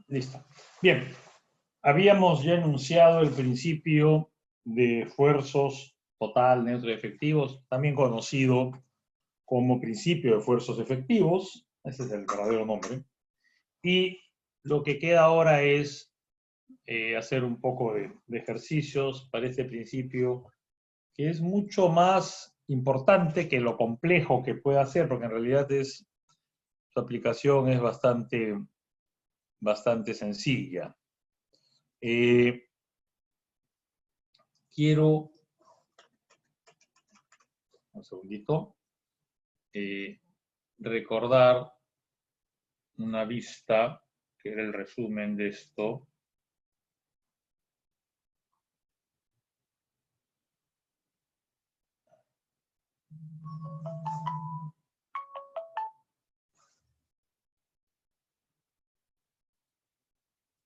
Listo. Bien, habíamos ya enunciado el principio de esfuerzos total, neutro y efectivos, también conocido como principio de esfuerzos efectivos. Ese es el verdadero nombre. Y lo que queda ahora es hacer un poco de ejercicios para este principio, que es mucho más importante que lo complejo que puede hacer, porque en realidad su aplicación es bastante sencilla. Quiero, un segundito, recordar una vista, que era el resumen de esto.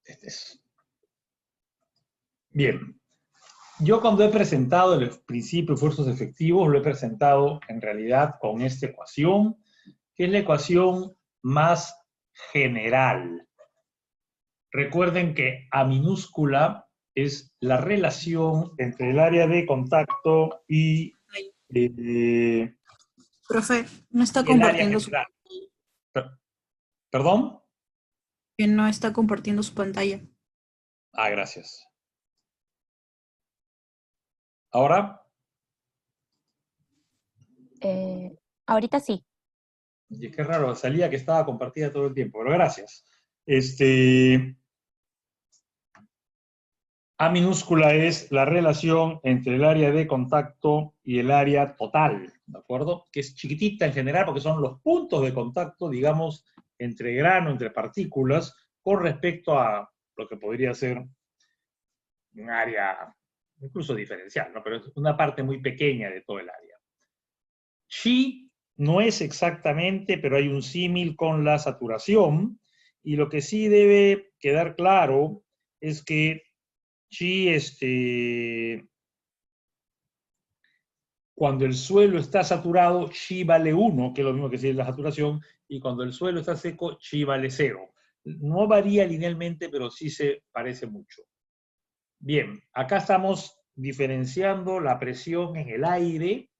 Este es. Bien. Yo cuando he presentado el principio de esfuerzos efectivos, lo he presentado en realidad con esta ecuación, que es la ecuación más general. Recuerden que A minúscula es la relación entre el área de contacto y Profe, no está el área compartiendo general. ¿Perdón? que no está compartiendo su pantalla. Ah, gracias. ¿Ahora? Ahorita sí. Y qué raro, salía que estaba compartida todo el tiempo, pero gracias. A minúscula es la relación entre el área de contacto y el área total, ¿de acuerdo? Que es chiquitita en general porque son los puntos de contacto, digamos, entre grano, entre partículas, con respecto a lo que podría ser un área incluso diferencial, ¿no? Pero es una parte muy pequeña de todo el área. Chi no es exactamente, pero hay un símil con la saturación, y lo que sí debe quedar claro es que Chi, cuando el suelo está saturado, Chi vale 1, que es lo mismo que decir la saturación, y cuando el suelo está seco, Chi vale 0. No varía linealmente, pero sí se parece mucho. Bien, acá estamos diferenciando la presión en el aire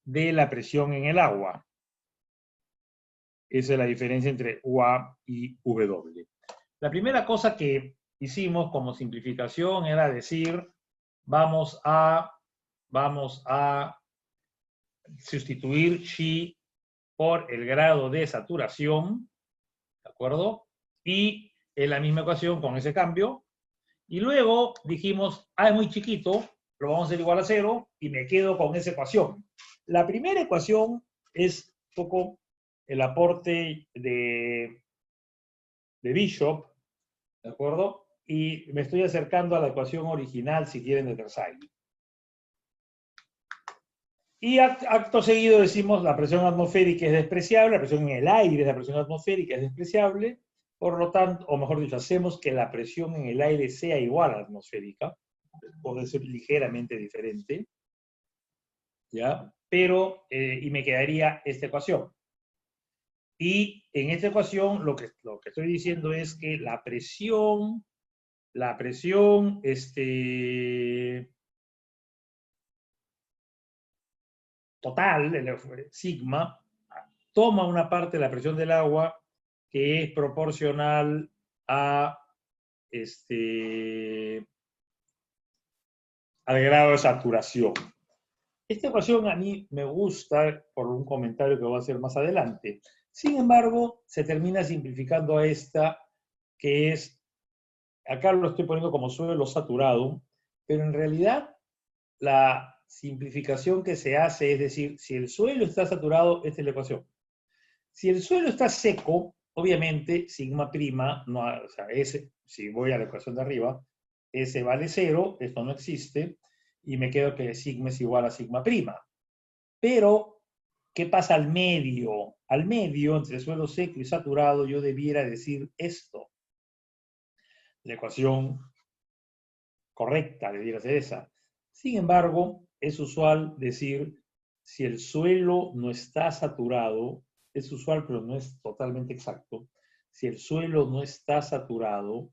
de la presión en el agua. Esa es la diferencia entre UA y W. La primera cosa que hicimos como simplificación era decir, vamos a sustituir Chi por el grado de saturación, ¿de acuerdo? Y en la misma ecuación con ese cambio. Y luego dijimos, es muy chiquito, lo vamos a hacer igual a 0 y me quedo con esa ecuación. La primera ecuación es un poco el aporte de Bishop, ¿de acuerdo? Y me estoy acercando a la ecuación original, si quieren, de Terzaghi. Y acto seguido decimos la presión atmosférica es despreciable, la presión en el aire, la presión atmosférica es despreciable, por lo tanto, o mejor dicho, hacemos que la presión en el aire sea igual a la atmosférica, puede ser ligeramente diferente, ¿ya? Pero, y me quedaría esta ecuación. Y en esta ecuación lo que estoy diciendo es que la presión total, el sigma, toma una parte de la presión del agua que es proporcional a al grado de saturación. Esta ecuación a mí me gusta por un comentario que voy a hacer más adelante. Sin embargo, se termina simplificando a esta, que es, acá lo estoy poniendo como suelo saturado, pero en realidad la simplificación que se hace es decir, si el suelo está saturado, esta es la ecuación. Si el suelo está seco, obviamente, sigma prima, no, o sea, si voy a la ecuación de arriba, S vale 0, esto no existe, y me quedo que sigma es igual a sigma prima. Pero, ¿qué pasa al medio? Al medio, entre suelo seco y saturado, yo debiera decir esto. La ecuación correcta debiera ser esa. Sin embargo, es usual decir, si el suelo no está saturado, es usual, pero no es totalmente exacto, si el suelo no está saturado,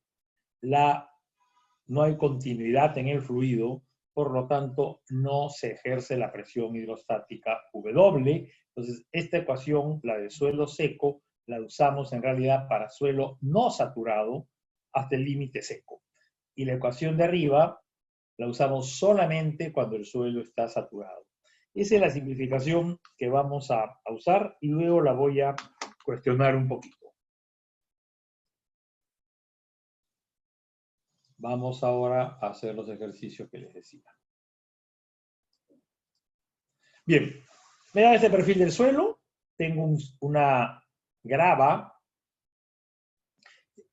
no hay continuidad en el fluido, por lo tanto, no se ejerce la presión hidrostática W. Entonces, esta ecuación, la de suelo seco, la usamos en realidad para suelo no saturado hasta el límite seco. Y la ecuación de arriba la usamos solamente cuando el suelo está saturado. Esa es la simplificación que vamos a usar y luego la voy a cuestionar un poquito. Vamos ahora a hacer los ejercicios que les decía. Bien, vean este perfil del suelo. Tengo una grava.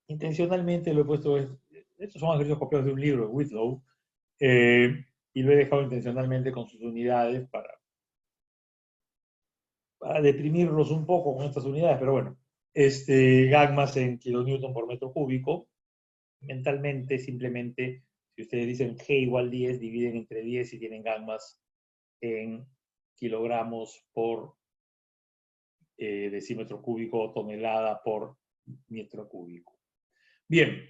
Intencionalmente lo he puesto, estos son ejercicios copiados de un libro, Whitlow, y lo he dejado intencionalmente con sus unidades para deprimirlos un poco con estas unidades, pero bueno, gammas en kilonewton por metro cúbico. Mentalmente, simplemente, si ustedes dicen G igual 10, dividen entre 10 y tienen gammas en kilogramos por decímetro cúbico o tonelada por metro cúbico. Bien,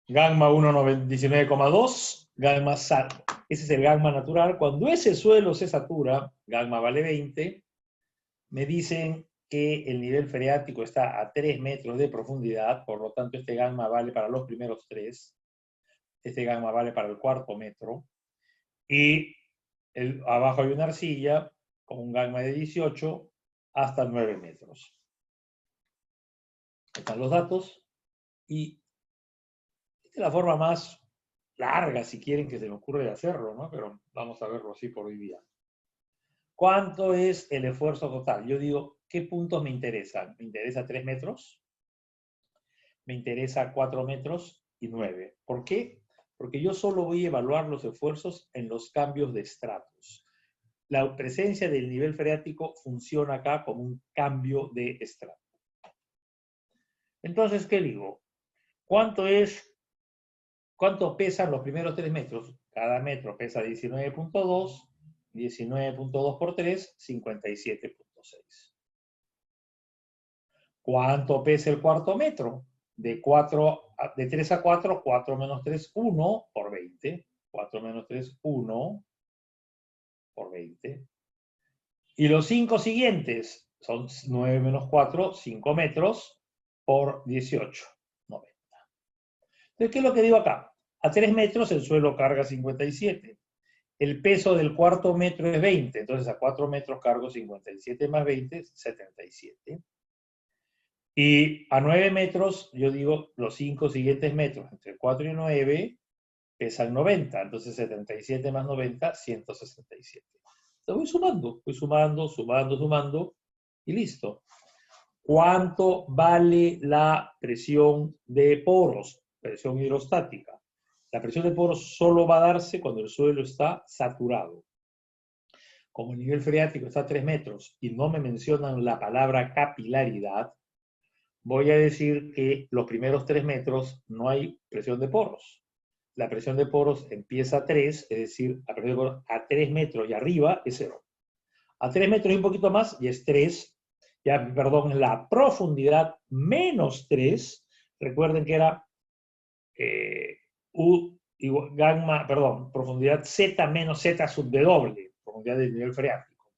gamma 19,2, gamma salvo. Ese es el gamma natural. Cuando ese suelo se satura, gamma vale 20, me dicen que el nivel freático está a 3 metros de profundidad, por lo tanto este gamma vale para los primeros 3, este gamma vale para el cuarto metro, y abajo hay una arcilla con un gamma de 18 hasta 9 metros. Están los datos, y esta es la forma más larga, si quieren, que se me ocurre de hacerlo, ¿no? Pero vamos a verlo así por hoy día. ¿Cuánto es el esfuerzo total? Yo digo, ¿qué puntos me interesan? ¿Me interesa 3 metros? ¿Me interesa 4 metros y 9? ¿Por qué? Porque yo solo voy a evaluar los esfuerzos en los cambios de estratos. La presencia del nivel freático funciona acá como un cambio de estrato. Entonces, ¿qué digo? ¿Cuánto pesan los primeros 3 metros? Cada metro pesa 19.2, 19.2 por 3, 57.6. ¿Cuánto pesa el cuarto metro? De 3 a 4, 4 menos 3, 1 por 20. 4 menos 3, 1 por 20. Y los 5 siguientes son 9 menos 4, 5 metros por 18, 90. Entonces, ¿qué es lo que digo acá? A 3 metros el suelo carga 57. El peso del cuarto metro es 20. Entonces, a 4 metros cargo 57 más 20, 77. Y a 9 metros, yo digo, los 5 siguientes metros, entre 4 y 9, pesan 90. Entonces, 77 más 90, 167. Entonces, voy sumando, y listo. ¿Cuánto vale la presión de poros? Presión hidrostática. La presión de poros solo va a darse cuando el suelo está saturado. Como el nivel freático está a 3 metros y no me mencionan la palabra capilaridad, voy a decir que los primeros 3 metros no hay presión de poros. La presión de poros empieza a 3, es decir, la presión de poros a 3 metros y arriba es 0. A 3 metros y un poquito más y es 3. Ya, perdón, la profundidad menos 3. Recuerden que era profundidad Z menos Z sub W, profundidad del nivel freático.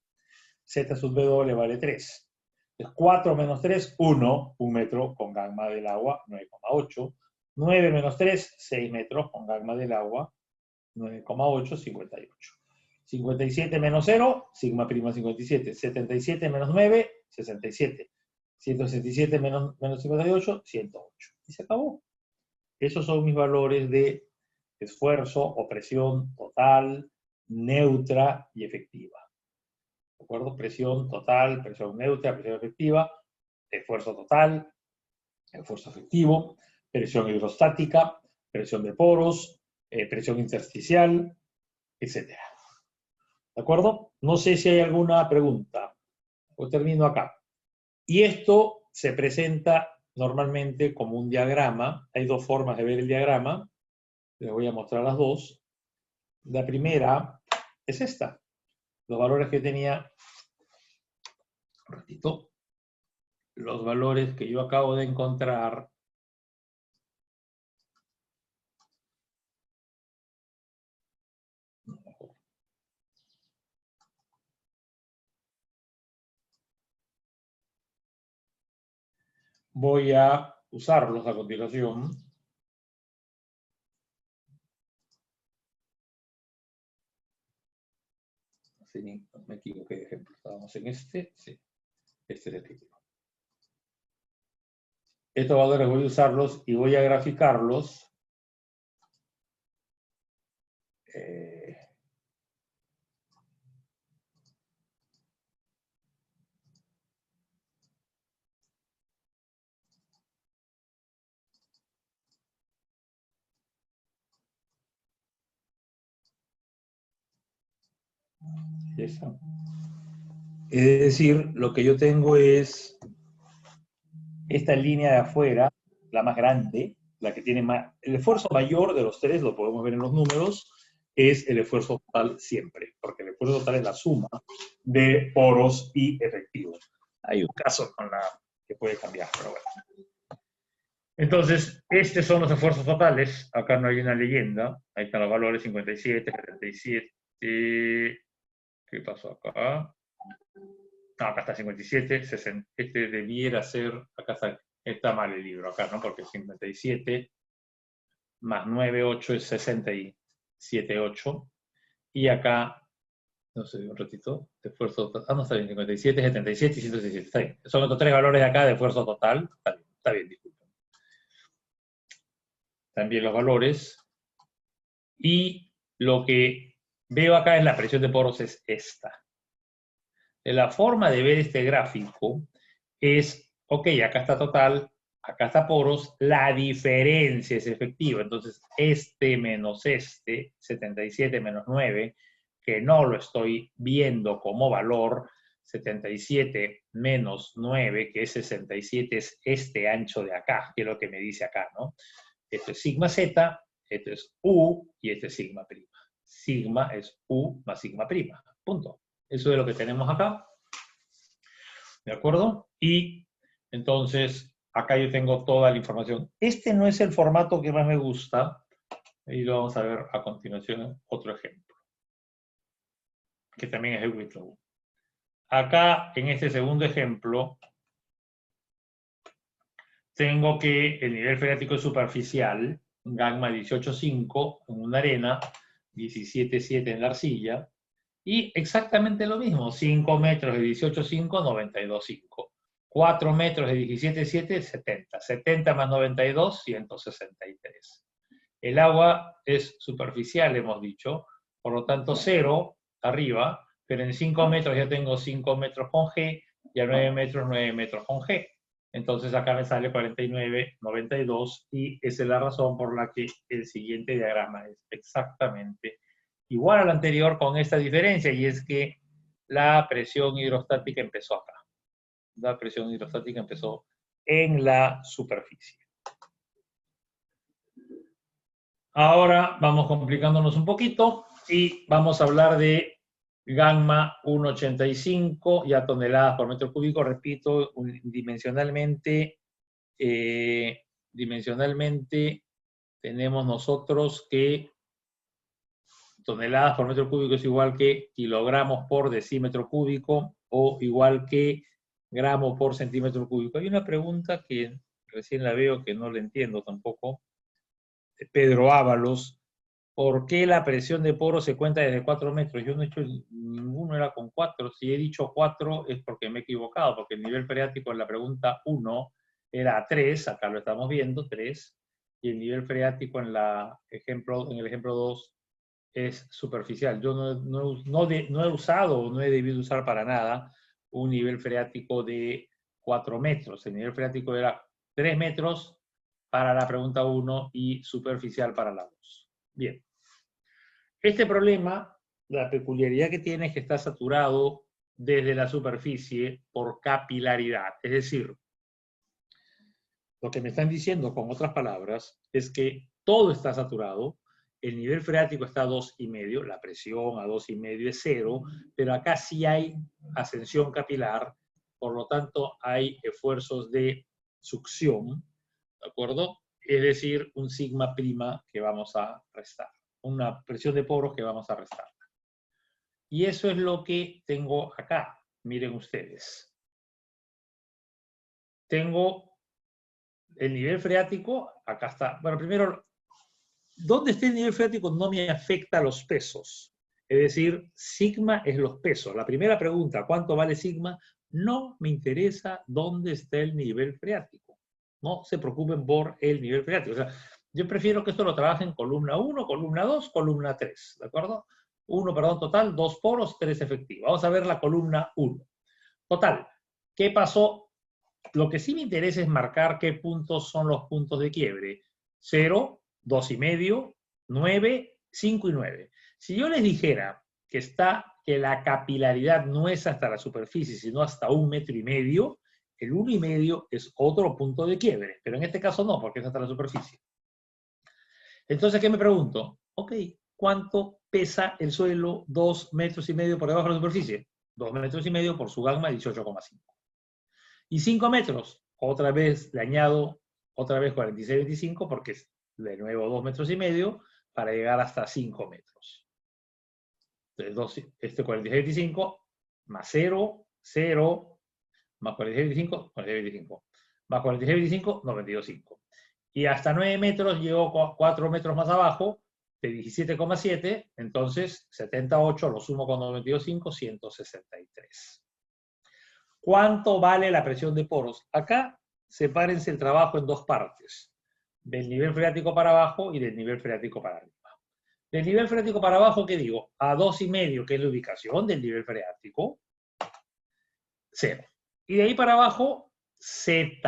Z sub W vale 3. Entonces, 4 menos 3, 1, 1 metro con gamma del agua, 9,8. 9 menos 3, 6 metros con gamma del agua, 9,8, 58. 57 menos 0, sigma prima 57. 77 menos 9, 67. 167 menos 58, 108. Y se acabó. Esos son mis valores de esfuerzo o presión total, neutra y efectiva. ¿De acuerdo? Presión total, presión neutra, presión efectiva, esfuerzo total, esfuerzo efectivo, presión hidrostática, presión de poros, presión intersticial, etc. ¿De acuerdo? No sé si hay alguna pregunta. Pues termino acá. Y esto se presenta normalmente como un diagrama. Hay dos formas de ver el diagrama. Les voy a mostrar las dos. La primera es esta. Los valores que tenía, un ratito, los valores que yo acabo de encontrar voy a usarlos a continuación. Sí, me equivoqué de ejemplo. Estábamos en este. Sí, este es el ejemplo. Estos valores voy a usarlos y voy a graficarlos. Eso. Es decir, lo que yo tengo es esta línea de afuera, la más grande, la que tiene más... El esfuerzo mayor de los tres, lo podemos ver en los números, es el esfuerzo total siempre, porque el esfuerzo total es la suma de poros y efectivos. Hay un caso con la que puede cambiar, pero bueno. Entonces, estos son los esfuerzos totales. Acá no hay una leyenda. Ahí están los valores 57, 77. ¿Qué pasó acá? No, acá está 57, 60. Este debiera ser, acá está mal el libro, acá, ¿no? Porque 57 más 9, 8 es 67, 8. Y acá, no sé, un ratito, de esfuerzo total. No, está bien, 57, 77 y 167. Está bien. Son los tres valores de acá de esfuerzo total. Está bien, disculpen. También los valores. Y lo que veo acá en la presión de poros es esta. La forma de ver este gráfico es, ok, acá está total, acá está poros, la diferencia es efectiva. Entonces, este menos este, 77 menos 9, que no lo estoy viendo como valor, 77 menos 9, que es 67, es este ancho de acá, que es lo que me dice acá, ¿no? Esto es sigma z, esto es u, y este es sigma prima. Sigma es u más sigma prima, punto. Eso es lo que tenemos acá. ¿De acuerdo? Y entonces, acá yo tengo toda la información. Este no es el formato que más me gusta. Y lo vamos a ver a continuación, otro ejemplo. Que también es el Whitlow. Acá, en este segundo ejemplo, tengo que el nivel freático es superficial, gamma 18,5 en una arena, 17,7 en la arcilla, y exactamente lo mismo, 5 metros de 18,5, 92,5. 4 metros de 17,7, 70. 70 más 92, 163. El agua es superficial, hemos dicho, por lo tanto 0 arriba, pero en 5 metros ya tengo 5 metros con G, y a 9 metros con G. Entonces acá me sale 49, 92, y esa es la razón por la que el siguiente diagrama es exactamente igual al anterior con esta diferencia, y es que la presión hidrostática empezó acá. La presión hidrostática empezó en la superficie. Ahora vamos complicándonos un poquito y vamos a hablar de gamma 1,85 ya toneladas por metro cúbico, repito, dimensionalmente tenemos nosotros que toneladas por metro cúbico es igual que kilogramos por decímetro cúbico o igual que gramo por centímetro cúbico. Hay una pregunta que recién la veo que no la entiendo tampoco, de Pedro Ábalos. ¿Por qué la presión de poro se cuenta desde 4 metros? Yo no he hecho ninguno, era con 4. Si he dicho 4 es porque me he equivocado, porque el nivel freático en la pregunta 1 era 3, acá lo estamos viendo, 3, y el nivel freático en el ejemplo 2 es superficial. Yo no he usado o no he debido usar para nada un nivel freático de 4 metros. El nivel freático era 3 metros para la pregunta 1 y superficial para la 2. Bien. Este problema, la peculiaridad que tiene es que está saturado desde la superficie por capilaridad. Es decir, lo que me están diciendo, con otras palabras, es que todo está saturado, el nivel freático está a 2,5, la presión a 2,5 es 0, pero acá sí hay ascensión capilar, por lo tanto hay esfuerzos de succión, ¿de acuerdo? Es decir, un sigma prima que vamos a restar, una presión de poros que vamos a restar. Y eso es lo que tengo acá, miren ustedes. Tengo el nivel freático, acá está. Bueno, primero, ¿dónde está el nivel freático? No me afecta a los pesos. Es decir, sigma es los pesos. La primera pregunta, ¿cuánto vale sigma? No me interesa dónde está el nivel freático. No se preocupen por el nivel freático. O sea, yo prefiero que esto lo trabajen columna 1, columna 2, columna 3. ¿De acuerdo? 1, perdón, total, 2 poros, 3 efectivos. Vamos a ver la columna 1. Total, ¿qué pasó? Lo que sí me interesa es marcar qué puntos son los puntos de quiebre. 0, 2,5, 9, 5 y 9. Si yo les dijera que la capilaridad no es hasta la superficie, sino hasta 1,5 metros, el 1,5 es otro punto de quiebre, pero en este caso no, porque es hasta la superficie. Entonces, ¿qué me pregunto? Ok, ¿cuánto pesa el suelo 2,5 metros por debajo de la superficie? 2,5 metros por su gamma 18,5. Y 5 metros, otra vez le añado, otra vez 46,25, porque es de nuevo 2,5 metros para llegar hasta 5 metros. Entonces, este 46,25 más 0, 0, más 46,25, 46,25. Más 46,25, 92,5. Y hasta 9 metros llegó 4 metros más abajo, de 17,7, entonces 78 lo sumo con 92,5, 163. ¿Cuánto vale la presión de poros? Acá sepárense el trabajo en dos partes, del nivel freático para abajo y del nivel freático para arriba. Del nivel freático para abajo, ¿qué digo? A 2,5, que es la ubicación del nivel freático, 0. Y de ahí para abajo, Z,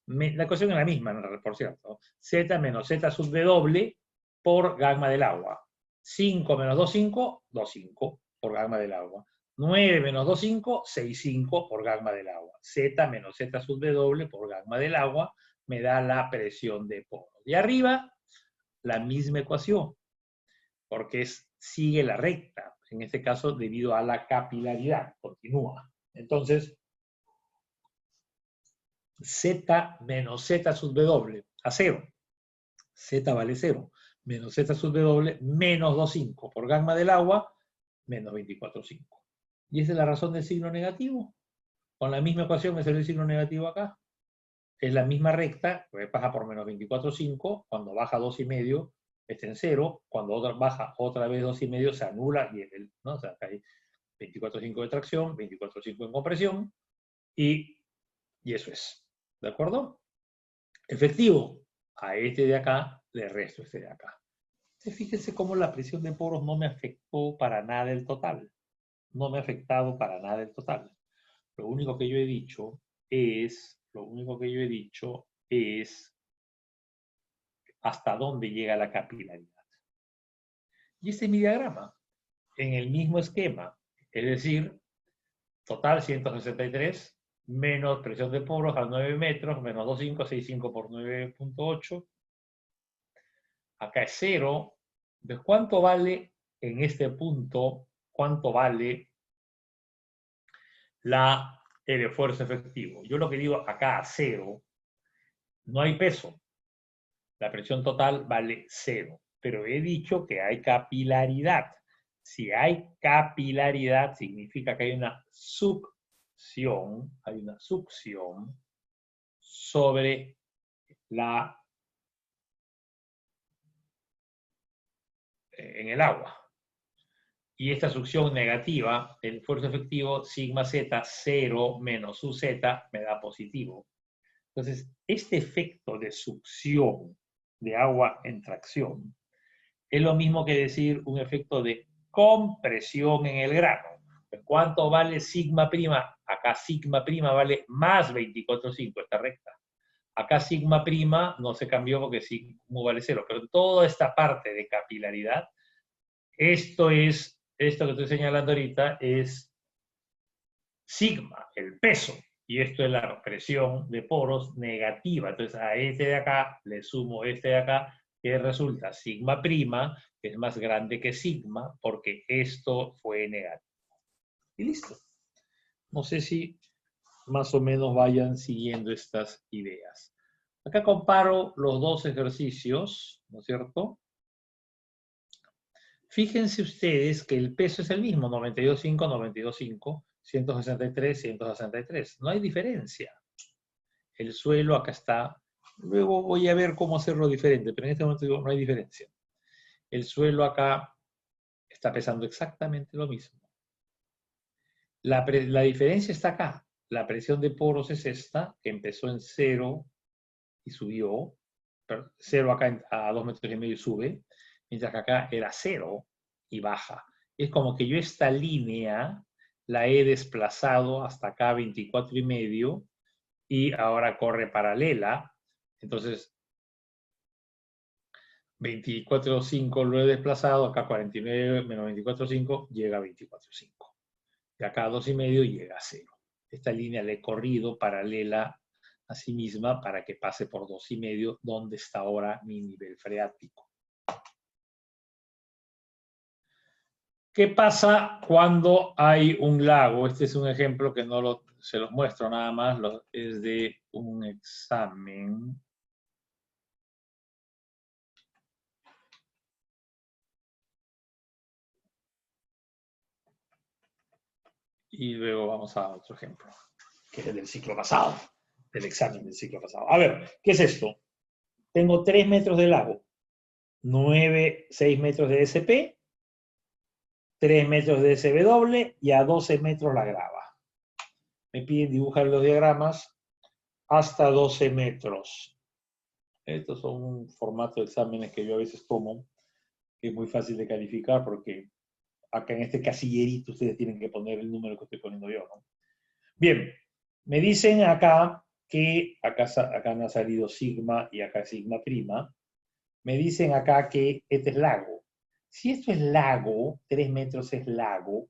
la ecuación es la misma, por cierto, Z menos Z sub W por gamma del agua. 5 menos 2,5, 2,5 por gamma del agua. 9 menos 2,5, 6,5 por gamma del agua. Z menos Z sub W por gamma del agua me da la presión de poros. Y arriba, la misma ecuación, porque sigue la recta, en este caso debido a la capilaridad, continúa. Entonces, Z menos Z sub W a 0. Z vale 0. Menos Z sub W menos 2,5 por gamma del agua, menos 24,5. Y esa es la razón del signo negativo. Con la misma ecuación me salió el signo negativo acá. Es la misma recta, pues baja por menos 24,5, cuando baja 2,5 está en 0, cuando baja otra vez 2,5 se anula, ¿no? O sea, hay 24,5 de tracción, 24,5 en compresión, y eso es. ¿De acuerdo? Efectivo. A este de acá le resto este de acá. Entonces, fíjense cómo la presión de poros no me afectó para nada el total. No me ha afectado para nada el total. Lo único que yo he dicho es hasta dónde llega la capilaridad. Y este es mi diagrama. En el mismo esquema. Es decir, total 163, menos presión de poros a 9 metros, menos 2,5, 6,5 por 9,8. Acá es 0. Entonces, ¿cuánto vale en este punto? ¿Cuánto vale el esfuerzo efectivo? Yo lo que digo acá, 0, no hay peso. La presión total vale 0. Pero he dicho que hay capilaridad. Si hay capilaridad, significa que hay una succión sobre en el agua. Y esta succión negativa, el esfuerzo efectivo, sigma z, 0 menos u z, me da positivo. Entonces, este efecto de succión de agua en tracción es lo mismo que decir un efecto de compresión en el grano. ¿Cuánto vale sigma prima? Acá sigma prima vale más 24,5, esta recta. Acá sigma prima no se cambió porque sigma vale 0, pero en toda esta parte de capilaridad, esto que estoy señalando ahorita es sigma, el peso, y esto es la presión de poros negativa. Entonces a este de acá le sumo este de acá, que resulta sigma prima, que es más grande que sigma, porque esto fue negativo. Y listo. No sé si más o menos vayan siguiendo estas ideas. Acá comparo los dos ejercicios, ¿no es cierto? Fíjense ustedes que el peso es el mismo, 92.5, 92.5, 163, 163. No hay diferencia. El suelo acá está. Luego voy a ver cómo hacerlo diferente, pero en este momento digo, no hay diferencia. El suelo acá está pesando exactamente lo mismo. La diferencia está acá. La presión de poros es esta, que empezó en 0 y subió. 0 acá a 2,5 metros y sube, mientras que acá era 0 y baja. Es como que yo esta línea la he desplazado hasta acá 24,5 y ahora corre paralela. Entonces, 24,5 lo he desplazado, acá 49 menos 24,5 llega a 24,5. De acá a 2,5 llega a 0. Esta línea la he corrido paralela a sí misma para que pase por 2,5, donde está ahora mi nivel freático. ¿Qué pasa cuando hay un lago? Este es un ejemplo que no se los muestro nada más, es de un examen. Y luego vamos a otro ejemplo, que es el del ciclo pasado, del examen del ciclo pasado. A ver, ¿qué es esto? Tengo 3 metros de lago, 6 metros de SP, 3 metros de SW y a 12 metros la grava. Me piden dibujar los diagramas hasta 12 metros. Estos son un formato de exámenes que yo a veces tomo, que es muy fácil de calificar porque acá en este casillerito ustedes tienen que poner el número que estoy poniendo yo, ¿no? Bien, me dicen acá que acá me ha salido sigma y acá sigma prima. Me dicen acá que este es lago. Si esto es lago, 3 metros es lago,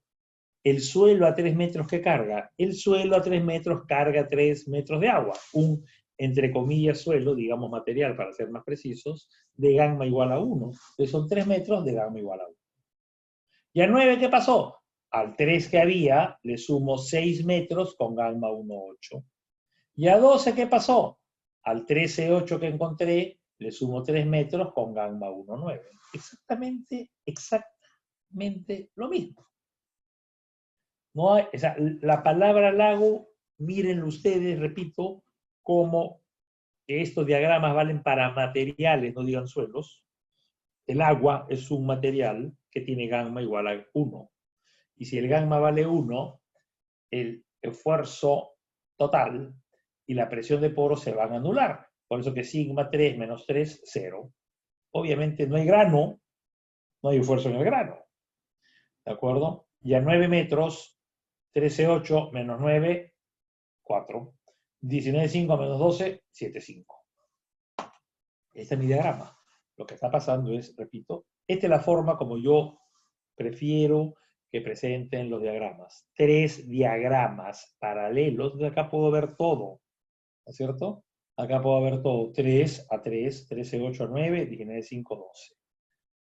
el suelo a 3 metros, ¿qué carga? El suelo a 3 metros carga 3 metros de agua. Un, entre comillas, suelo, digamos material para ser más precisos, de gamma igual a 1. Entonces son 3 metros de gamma igual a 1. ¿Y a 9 qué pasó? Al 3 que había le sumo 6 metros con gamma 1,8. ¿Y a 12 qué pasó? Al 13,8 que encontré le sumo 3 metros con gamma 1,9. Exactamente lo mismo. No hay, o sea, la palabra lago, miren ustedes, repito, como que estos diagramas valen para materiales, no digan suelos. El agua es un material que tiene gamma igual a 1. Y si el gamma vale 1, el esfuerzo total y la presión de poros se van a anular. Por eso que sigma 3 menos 3, 0. Obviamente no hay grano, no hay esfuerzo en el grano. ¿De acuerdo? Y a 9 metros, 13,8 menos 9, 4. 19,5 menos 12, 7,5. Este es mi diagrama. Lo que está pasando es, repito, esta es la forma como yo prefiero que presenten los diagramas. 3 diagramas paralelos. De acá puedo ver todo. ¿No es cierto? Acá puedo ver todo. 3 a 3, 13,8 a 9, 19,5, 12.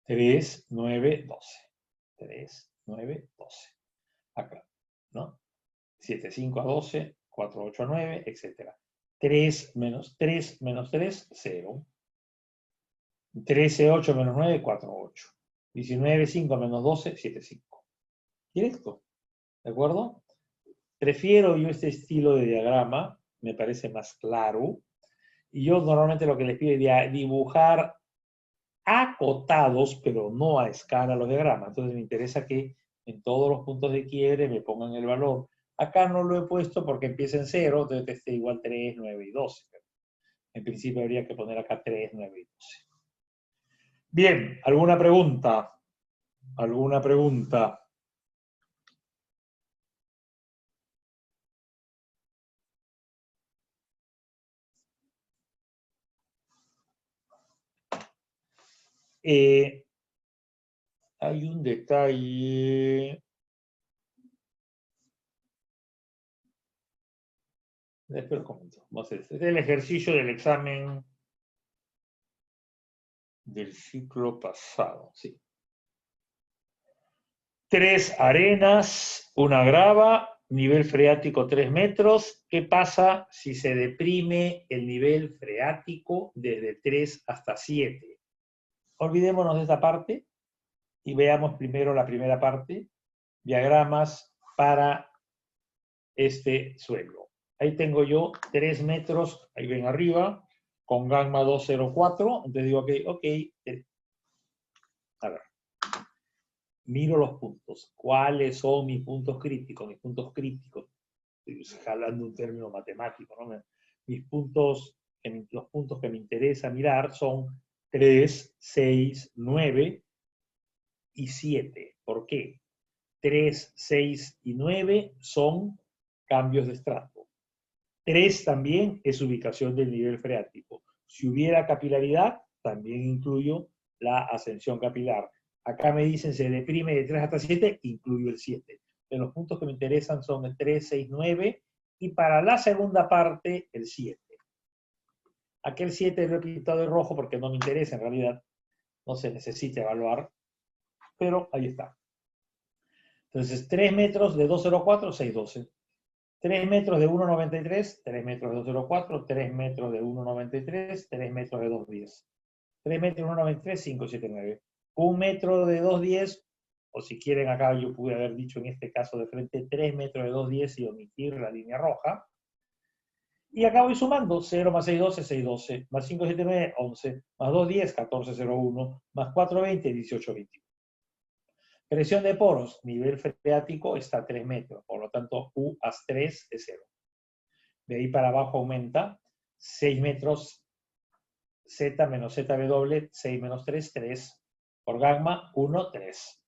3, 9, 12. 3, 9, 12. Acá, ¿no? 7,5 a 12, 4, 8 a 9, etc. 3 menos 3 menos 3, 0. 13,8 menos 9, 4,8. 19,5 menos 12, 7,5. Directo. ¿De acuerdo? Prefiero yo este estilo de diagrama, me parece más claro. Y yo normalmente lo que les pido es dibujar acotados, pero no a escala los diagramas. Entonces me interesa que en todos los puntos de quiebre me pongan el valor. Acá no lo he puesto porque empieza en 0, entonces esté igual 3, 9 y 12. Pero en principio habría que poner acá 3, 9 y 12. Bien, ¿alguna pregunta? ¿Alguna pregunta? Hay un detalle. Después lo comento. Vamos a hacer este es el ejercicio del examen del ciclo pasado. Sí. 3 arenas, una grava nivel freático 3 metros. ¿Qué pasa si se deprime el nivel freático desde 3 hasta 7? Olvidémonos de esta parte y veamos primero la primera parte, diagramas para este suelo. Ahí tengo yo 3 metros, ahí ven arriba, con gamma 204, entonces digo, ok, a ver, miro los puntos. ¿Cuáles son mis puntos críticos? Mis puntos críticos, estoy hablando un término matemático, ¿no? Mis puntos, los puntos que me interesa mirar son 3, 6, 9 y 7. ¿Por qué? 3, 6 y 9 son cambios de estrato. 3 también es ubicación del nivel freático. Si hubiera capilaridad, también incluyo la ascensión capilar. Acá me dicen se deprime de 3 hasta 7, incluyo el 7. De los puntos que me interesan son el 3, 6, 9 y para la segunda parte el 7. Aquel 7 lo he pintado de rojo porque no me interesa en realidad. No se necesita evaluar, pero ahí está. Entonces, 3 metros de 204, 612. 3 metros de 1,93, 3 metros de 204, 3 metros de 1,93, 3 metros de 210. 3 metros de 1,93, 579. 1 metro de 210, o si quieren acá yo pude haber dicho en este caso de frente 3 metros de 210 y omitir la línea roja. Y acá voy sumando 0 más 612, 612, más 579, 11, más 210, 1401, más 420, 1821. Presión de poros, nivel freático está a 3 metros, por lo tanto U a 3 es 0. De ahí para abajo aumenta 6 metros Z menos ZW, 6 menos 3, 3. Por gamma, 1, 3.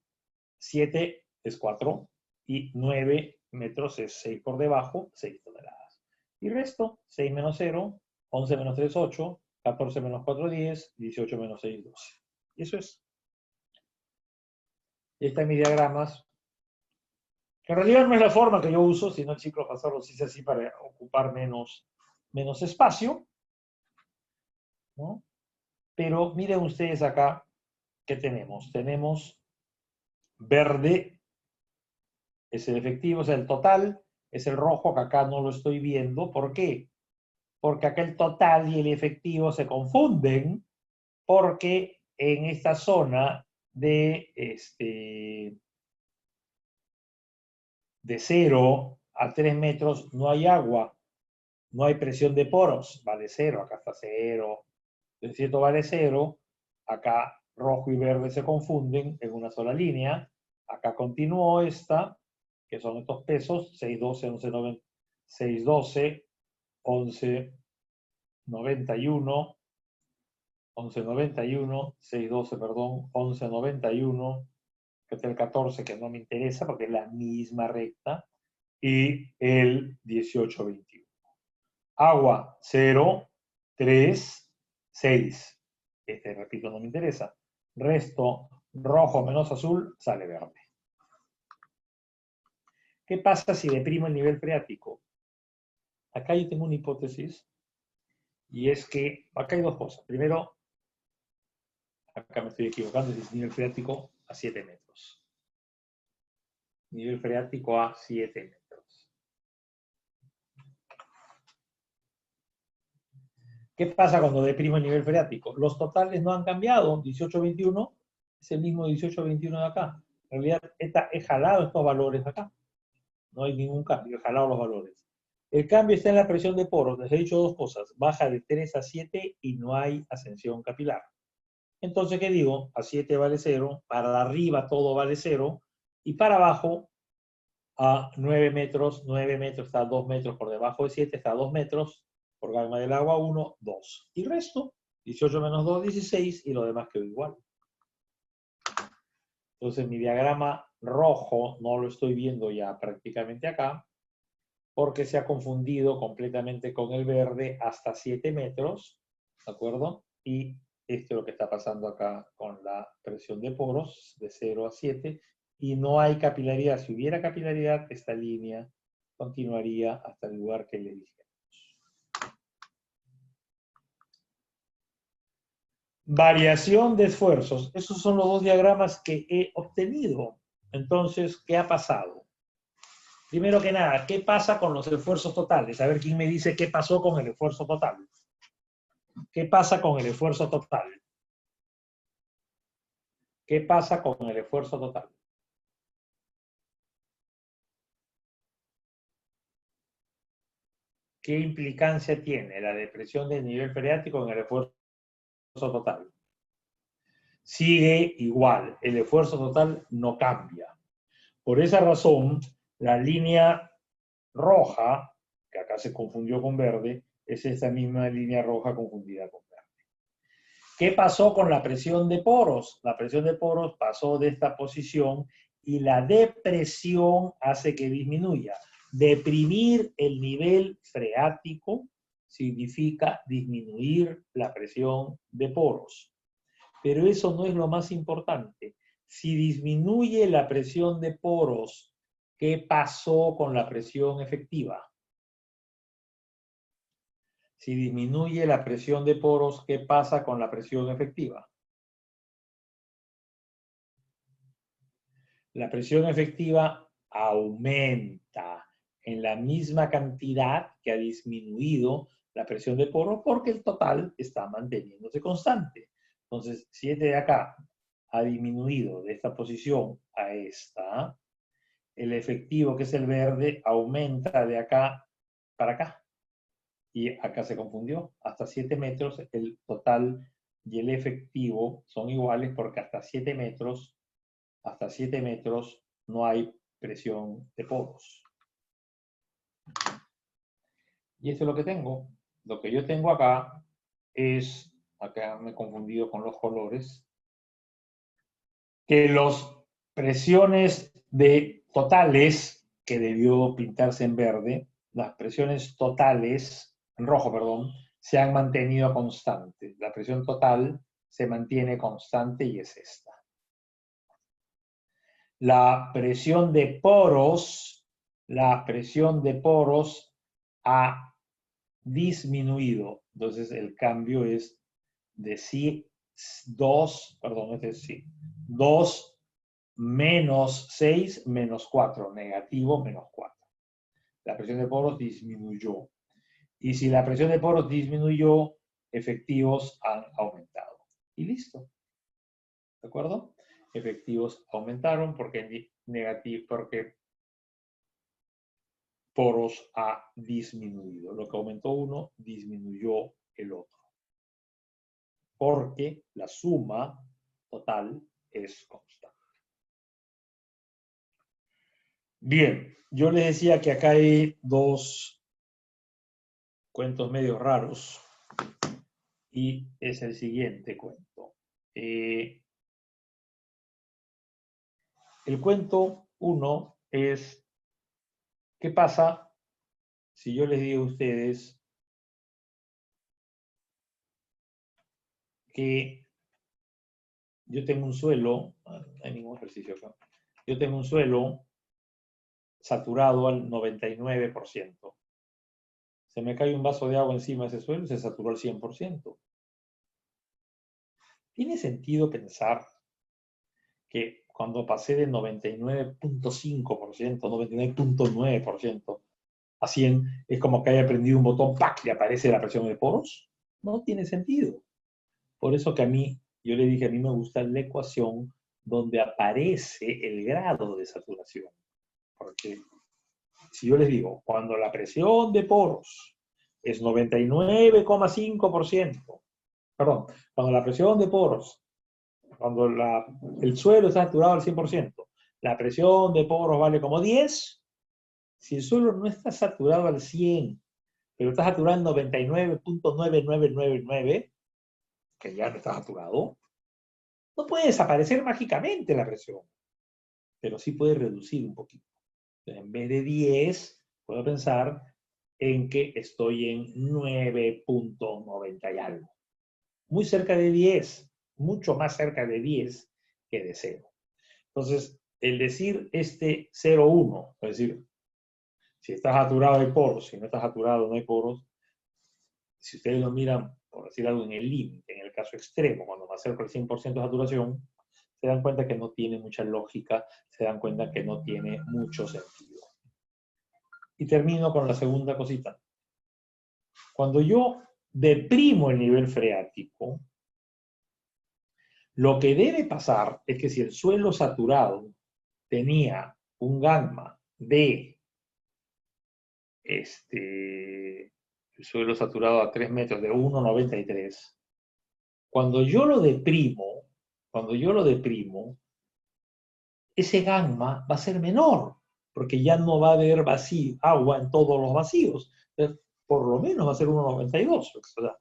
7 es 4 y 9 metros es 6 por debajo, 6 toneladas. Y resto, 6 menos 0, 11 menos 3, 8, 14 menos 4, 10, 18 menos 6, 12. Y eso es. Esta es mis diagramas. Que en realidad no es la forma que yo uso, sino el ciclo pasado lo hice así para ocupar menos espacio, ¿no? Pero miren ustedes acá qué tenemos. Tenemos verde, es el efectivo, es el total, es el rojo, que acá no lo estoy viendo. ¿Por qué? Porque acá el total y el efectivo se confunden, porque en esta zona de 0 a 3 metros no hay agua, no hay presión de poros, vale 0, acá está 0, el cierto vale 0, acá rojo y verde se confunden en una sola línea, acá continuó esta, que son estos pesos, 612, 11, 612, 1191, 1191, 612, perdón, 1191, que es el 14, que no me interesa porque es la misma recta, y el 1821. Agua, 0, 3, 6. Este, repito, no me interesa. Resto, rojo menos azul, sale verde. ¿Qué pasa si deprimo el nivel freático? Acá yo tengo una hipótesis, y es que acá hay dos cosas. Primero, acá me estoy equivocando, es nivel freático a 7 metros. Nivel freático a 7 metros. ¿Qué pasa cuando deprimo el nivel freático? Los totales no han cambiado. 1821 es el mismo 1821 de acá. En realidad, he jalado estos valores acá. No hay ningún cambio, he jalado los valores. El cambio está en la presión de poros. Les he dicho dos cosas. Baja de 3 a 7 y no hay ascensión capilar. Entonces, ¿qué digo? A 7 vale 0, para arriba todo vale 0, y para abajo a 9 metros está a 2 metros por debajo de 7, está a 2 metros, por gamma del agua 1, 2. Y resto, 18 menos 2, 16, y lo demás quedó igual. Entonces mi diagrama rojo no lo estoy viendo ya prácticamente acá, porque se ha confundido completamente con el verde hasta 7 metros, ¿de acuerdo? Y esto es lo que está pasando acá con la presión de poros, de 0 a 7, y no hay capilaridad. Si hubiera capilaridad, esta línea continuaría hasta el lugar que le dijimos. Variación de esfuerzos. Esos son los dos diagramas que he obtenido. Entonces, ¿qué ha pasado? Primero que nada, ¿qué pasa con los esfuerzos totales? A ver quién me dice qué pasó con el esfuerzo total. ¿Qué pasa con el esfuerzo total? ¿Qué pasa con el esfuerzo total? ¿Qué implicancia tiene la depresión del nivel freático en el esfuerzo total? Sigue igual, el esfuerzo total no cambia. Por esa razón, la línea roja, que acá se confundió con verde, es esta misma línea roja confundida con verde. ¿Qué pasó con la presión de poros? La presión de poros pasó de esta posición y la depresión hace que disminuya. Deprimir el nivel freático significa disminuir la presión de poros. Pero eso no es lo más importante. Si disminuye la presión de poros, ¿qué pasó con la presión efectiva? Si disminuye la presión de poros, ¿qué pasa con la presión efectiva? La presión efectiva aumenta en la misma cantidad que ha disminuido la presión de poros porque el total está manteniéndose constante. Entonces, si este de acá ha disminuido de esta posición a esta, el efectivo, que es el verde, aumenta de acá para acá. Y acá se confundió. Hasta 7 metros el total y el efectivo son iguales porque hasta 7 metros no hay presión de poros. Y esto es lo que tengo. Lo que yo tengo acá es, acá me he confundido con los colores, que las presiones totales, que debió pintarse en verde, las presiones totales, en rojo, perdón, se han mantenido constantes. La presión total se mantiene constante y es esta. La presión de poros ha disminuido. Entonces el cambio es de 2 menos 6 menos 4, negativo menos 4. La presión de poros disminuyó. Y si la presión de poros disminuyó, efectivos han aumentado. Y listo. ¿De acuerdo? Efectivos aumentaron porque poros ha disminuido. Lo que aumentó uno, disminuyó el otro. Porque la suma total es constante. Bien, yo les decía que acá hay dos cuentos medio raros y es el siguiente cuento. El cuento 1 es, ¿qué pasa si yo les digo a ustedes que yo tengo un suelo, no hay ningún ejercicio acá, yo tengo un suelo saturado al 99%. Se me cae un vaso de agua encima de ese suelo y se saturó al 100%. ¿Tiene sentido pensar que cuando pasé de 99.5%, 99.9% a 100, es como que haya prendido un botón, ¡pac!, y aparece la presión de poros? No tiene sentido. Por eso que yo le dije, a mí me gusta la ecuación donde aparece el grado de saturación. Porque si yo les digo, cuando la presión de poros es 99,5%, perdón, cuando la presión de poros, cuando el suelo está saturado al 100%, la presión de poros vale como 10, si el suelo no está saturado al 100, pero está saturado en 99.9999, que ya no está saturado, no puede desaparecer mágicamente la presión, pero sí puede reducir un poquito. Entonces, en vez de 10, puedo pensar en que estoy en 9.90 y algo. Muy cerca de 10, mucho más cerca de 10 que de 0. Entonces, el decir 0,1, es decir, si está saturado hay poros, si no está saturado no hay poros, si ustedes lo miran, por decir algo, en el límite, en el caso extremo, cuando va a ser el 100% de saturación, se dan cuenta que no tiene mucha lógica, se dan cuenta que no tiene mucho sentido. Y termino con la segunda cosita. Cuando yo deprimo el nivel freático, lo que debe pasar es que si el suelo saturado tenía un gamma de el suelo saturado a 3 metros de 1,93, cuando yo lo deprimo, ese gamma va a ser menor, porque ya no va a haber agua en todos los vacíos. Entonces, por lo menos va a ser 1,92. O sea,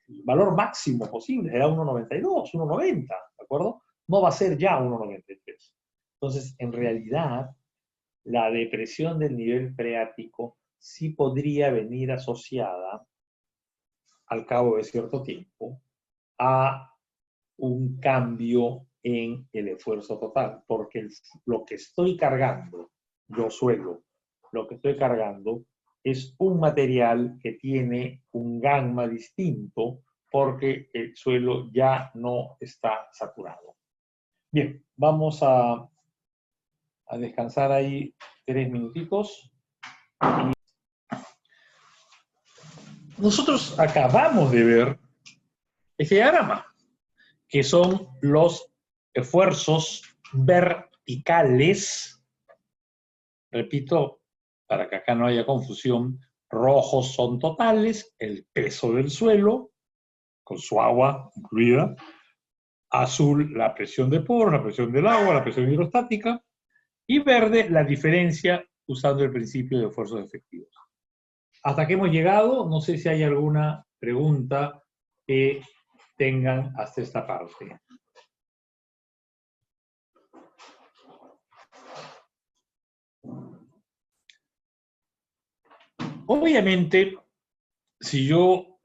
el valor máximo posible será 1,92, 1,90, ¿de acuerdo? No va a ser ya 1,93. Entonces, en realidad, la depresión del nivel freático sí podría venir asociada, al cabo de cierto tiempo, a un cambio en el esfuerzo total, porque lo que estoy cargando, lo que estoy cargando es un material que tiene un gamma distinto porque el suelo ya no está saturado. Bien, vamos a descansar ahí 3 minutitos. Nosotros acabamos de ver este diagrama, que son los esfuerzos verticales. Repito, para que acá no haya confusión, rojos son totales, el peso del suelo, con su agua incluida. Azul, la presión de poros, la presión del agua, la presión hidrostática. Y verde, la diferencia usando el principio de esfuerzos efectivos. Hasta que hemos llegado, no sé si hay alguna pregunta que tengan hasta esta parte. Obviamente, si yo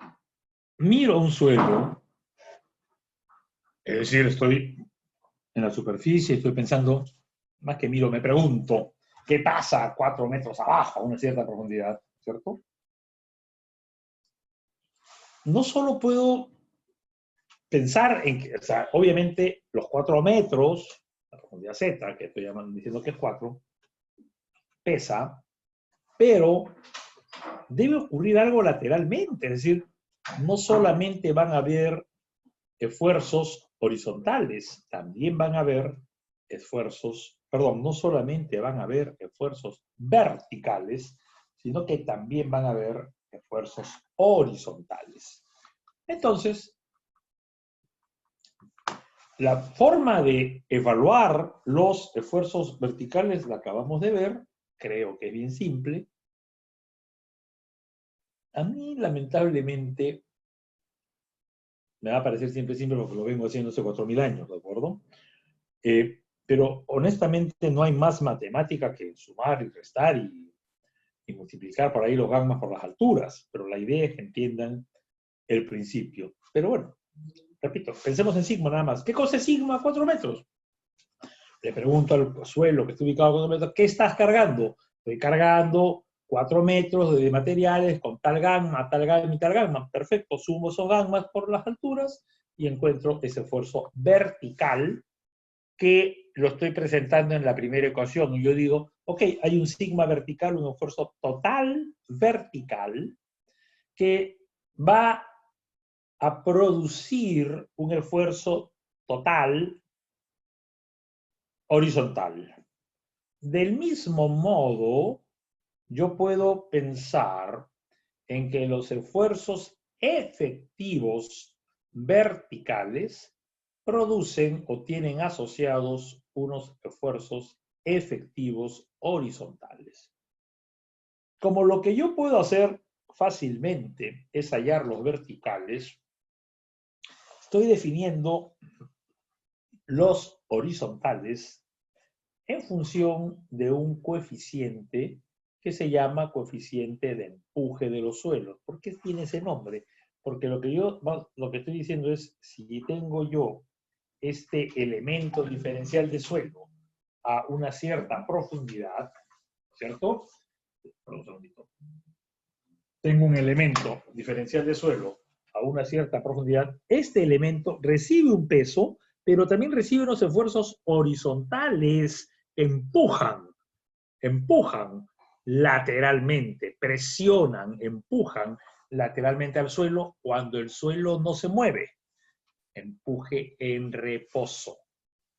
miro un suelo, es decir, estoy en la superficie, estoy pensando, más que miro, me pregunto, ¿qué pasa a 4 metros abajo, a una cierta profundidad? ¿Cierto? No solo puedo pensar en que, o sea, obviamente los 4 metros, la profundidad Z, que estoy diciendo que es 4, pesa, pero debe ocurrir algo lateralmente, es decir, no solamente van a haber esfuerzos horizontales, también van a haber esfuerzos, perdón, no solamente van a haber esfuerzos verticales, sino que también van a haber esfuerzos horizontales. Entonces, la forma de evaluar los esfuerzos verticales la acabamos de ver, creo que es bien simple. A mí, lamentablemente, me va a parecer siempre simple porque lo vengo haciendo hace 4.000 años, ¿de acuerdo? Pero honestamente no hay más matemática que sumar y restar y multiplicar por ahí los gammas por las alturas, pero la idea es que entiendan el principio. Pero bueno, repito, pensemos en sigma nada más. ¿Qué cosa es sigma a 4 metros? Le pregunto al suelo que está ubicado a 4 metros, ¿qué estás cargando? Estoy cargando 4 metros de materiales con tal gamma y tal gamma. Perfecto, sumo esos gammas por las alturas y encuentro ese esfuerzo vertical que lo estoy presentando en la primera ecuación. Y yo digo, ok, hay un sigma vertical, un esfuerzo total vertical que va a producir un esfuerzo total horizontal. Del mismo modo, yo puedo pensar en que los esfuerzos efectivos verticales producen o tienen asociados unos esfuerzos efectivos horizontales. Como lo que yo puedo hacer fácilmente es hallar los verticales, estoy definiendo los horizontales en función de un coeficiente que se llama coeficiente de empuje de los suelos. ¿Por qué tiene ese nombre? Porque lo que estoy diciendo es, si tengo yo este elemento diferencial de suelo a una cierta profundidad, ¿cierto? Perdón, un segundito. Tengo un elemento diferencial de suelo a una cierta profundidad, este elemento recibe un peso, pero también recibe unos esfuerzos horizontales, empujan lateralmente, presionan, empujan lateralmente al suelo cuando el suelo no se mueve. Empuje en reposo.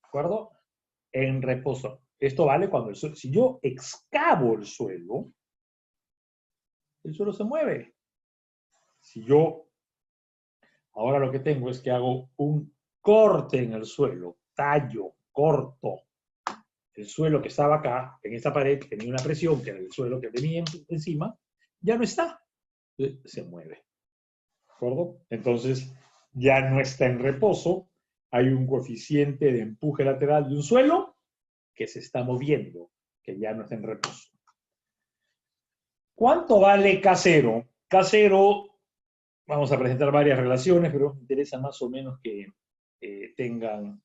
¿De acuerdo? En reposo. Esto vale cuando el suelo, si yo excavo el suelo se mueve. Si yo ahora lo que tengo es que hago un corte en el suelo, tallo, corto. El suelo que estaba acá, en esta pared, que tenía una presión, que era el suelo que tenía encima, ya no está. Se mueve. ¿De acuerdo? Entonces, ya no está en reposo. Hay un coeficiente de empuje lateral de un suelo que se está moviendo, que ya no está en reposo. ¿Cuánto vale K0? K0, vamos a presentar varias relaciones, pero me interesa más o menos que tengan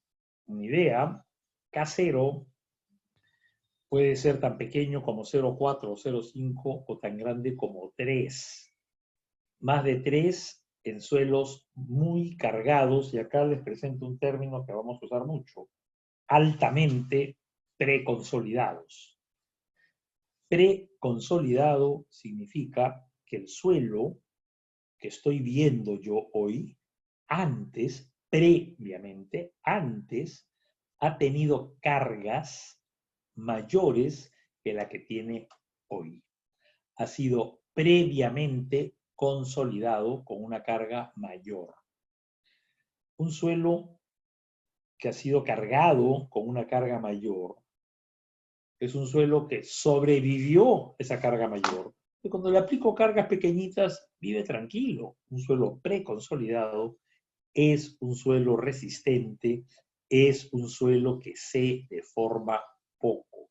una idea. K0 puede ser tan pequeño como 0,4 o 0,5 o tan grande como 3. Más de 3 en suelos muy cargados, y acá les presento un término que vamos a usar mucho, altamente preconsolidados. Preconsolidado significa que el suelo que estoy viendo yo hoy, previamente, ha tenido cargas mayores que la que tiene hoy. Ha sido previamente consolidado con una carga mayor. Un suelo que ha sido cargado con una carga mayor es un suelo que sobrevivió esa carga mayor. Y cuando le aplico cargas pequeñitas, vive tranquilo. Un suelo preconsolidado es un suelo resistente, es un suelo que se deforma poco.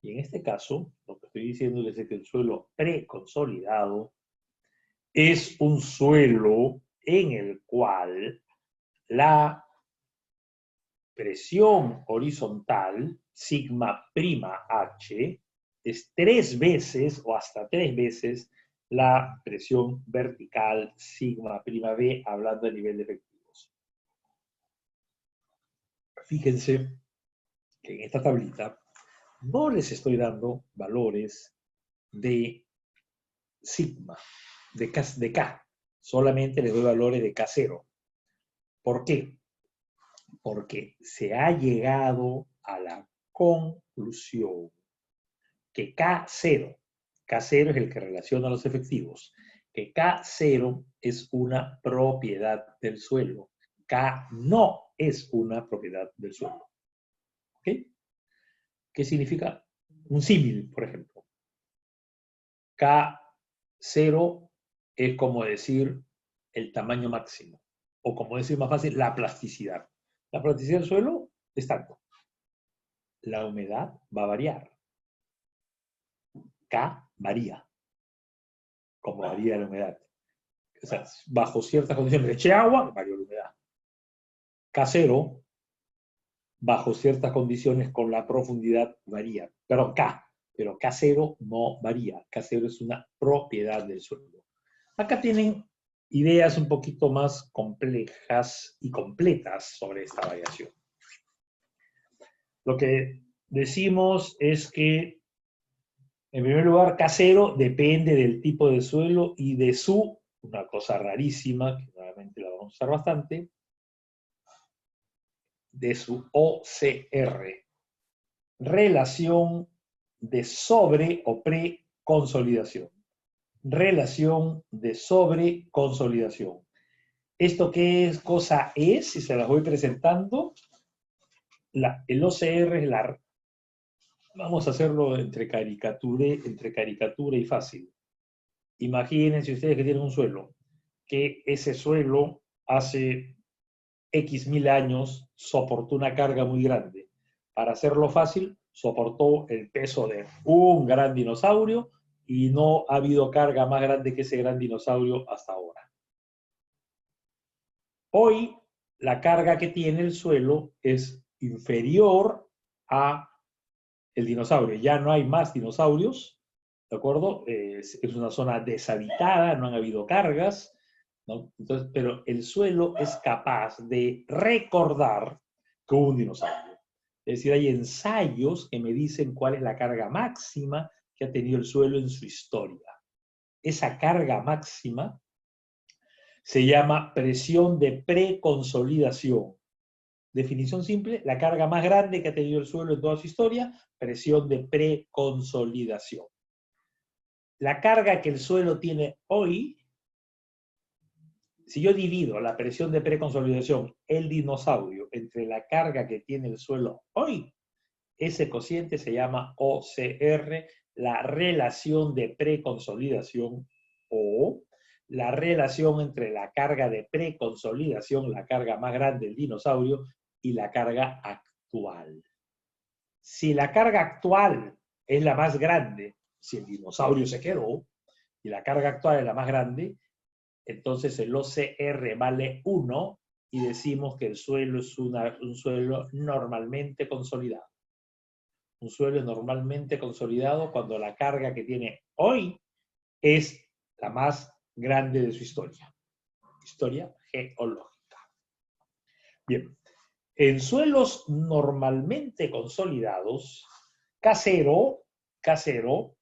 Y en este caso, lo que estoy diciendo es que el suelo preconsolidado es un suelo en el cual la presión horizontal, sigma prima H, es 3 veces o hasta 3 veces la presión vertical sigma prima B, hablando a nivel de efectivos. Fíjense que en esta tablita no les estoy dando valores de sigma, de K. Solamente les doy valores de K0. ¿Por qué? Porque se ha llegado a la conclusión que K0 es el que relaciona los efectivos, que K0 es una propiedad del suelo. K no es una propiedad del suelo. ¿Ok? ¿Qué significa? Un símil, por ejemplo. K0 es como decir el tamaño máximo, o como decir más fácil, la plasticidad. La plasticidad del suelo es tanto. La humedad va a variar. K varía, como varía la humedad. O sea, bajo ciertas condiciones, le eché agua, varía la humedad. K0, bajo ciertas condiciones con la profundidad, varía. Perdón, K, pero K0 no varía. K0 es una propiedad del suelo. Acá tienen ideas un poquito más complejas y completas sobre esta variación. Lo que decimos es que, en primer lugar, K0 depende del tipo de suelo y de su, una cosa rarísima, que nuevamente la vamos a usar bastante, de su OCR, relación de sobre o preconsolidación. Relación de sobreconsolidación. ¿Esto qué cosa es? Si se las voy presentando, el OCR es la... Vamos a hacerlo entre caricatura y fácil. Imagínense ustedes que tienen un suelo, que ese suelo hace X mil años soportó una carga muy grande. Para hacerlo fácil, soportó el peso de un gran dinosaurio y no ha habido carga más grande que ese gran dinosaurio hasta ahora. Hoy, la carga que tiene el suelo es inferior a el dinosaurio. Ya no hay más dinosaurios, ¿de acuerdo? Es una zona deshabitada, no han habido cargas, ¿no? Entonces, pero el suelo es capaz de recordar que hubo un dinosaurio. Es decir, hay ensayos que me dicen cuál es la carga máxima que ha tenido el suelo en su historia. Esa carga máxima se llama presión de preconsolidación. Definición simple, la carga más grande que ha tenido el suelo en toda su historia, presión de preconsolidación. La carga que el suelo tiene hoy, si yo divido la presión de preconsolidación, el dinosaurio, entre la carga que tiene el suelo hoy, ese cociente se llama OCR, la relación de preconsolidación, o la relación entre la carga de preconsolidación, la carga más grande del dinosaurio, y la carga actual. Si la carga actual es la más grande, si el dinosaurio se quedó, y la carga actual es la más grande, entonces el OCR vale 1 y decimos que el suelo es un suelo normalmente consolidado. Un suelo es normalmente consolidado cuando la carga que tiene hoy es la más grande de su historia. Historia geológica. Bien. En suelos normalmente consolidados, K0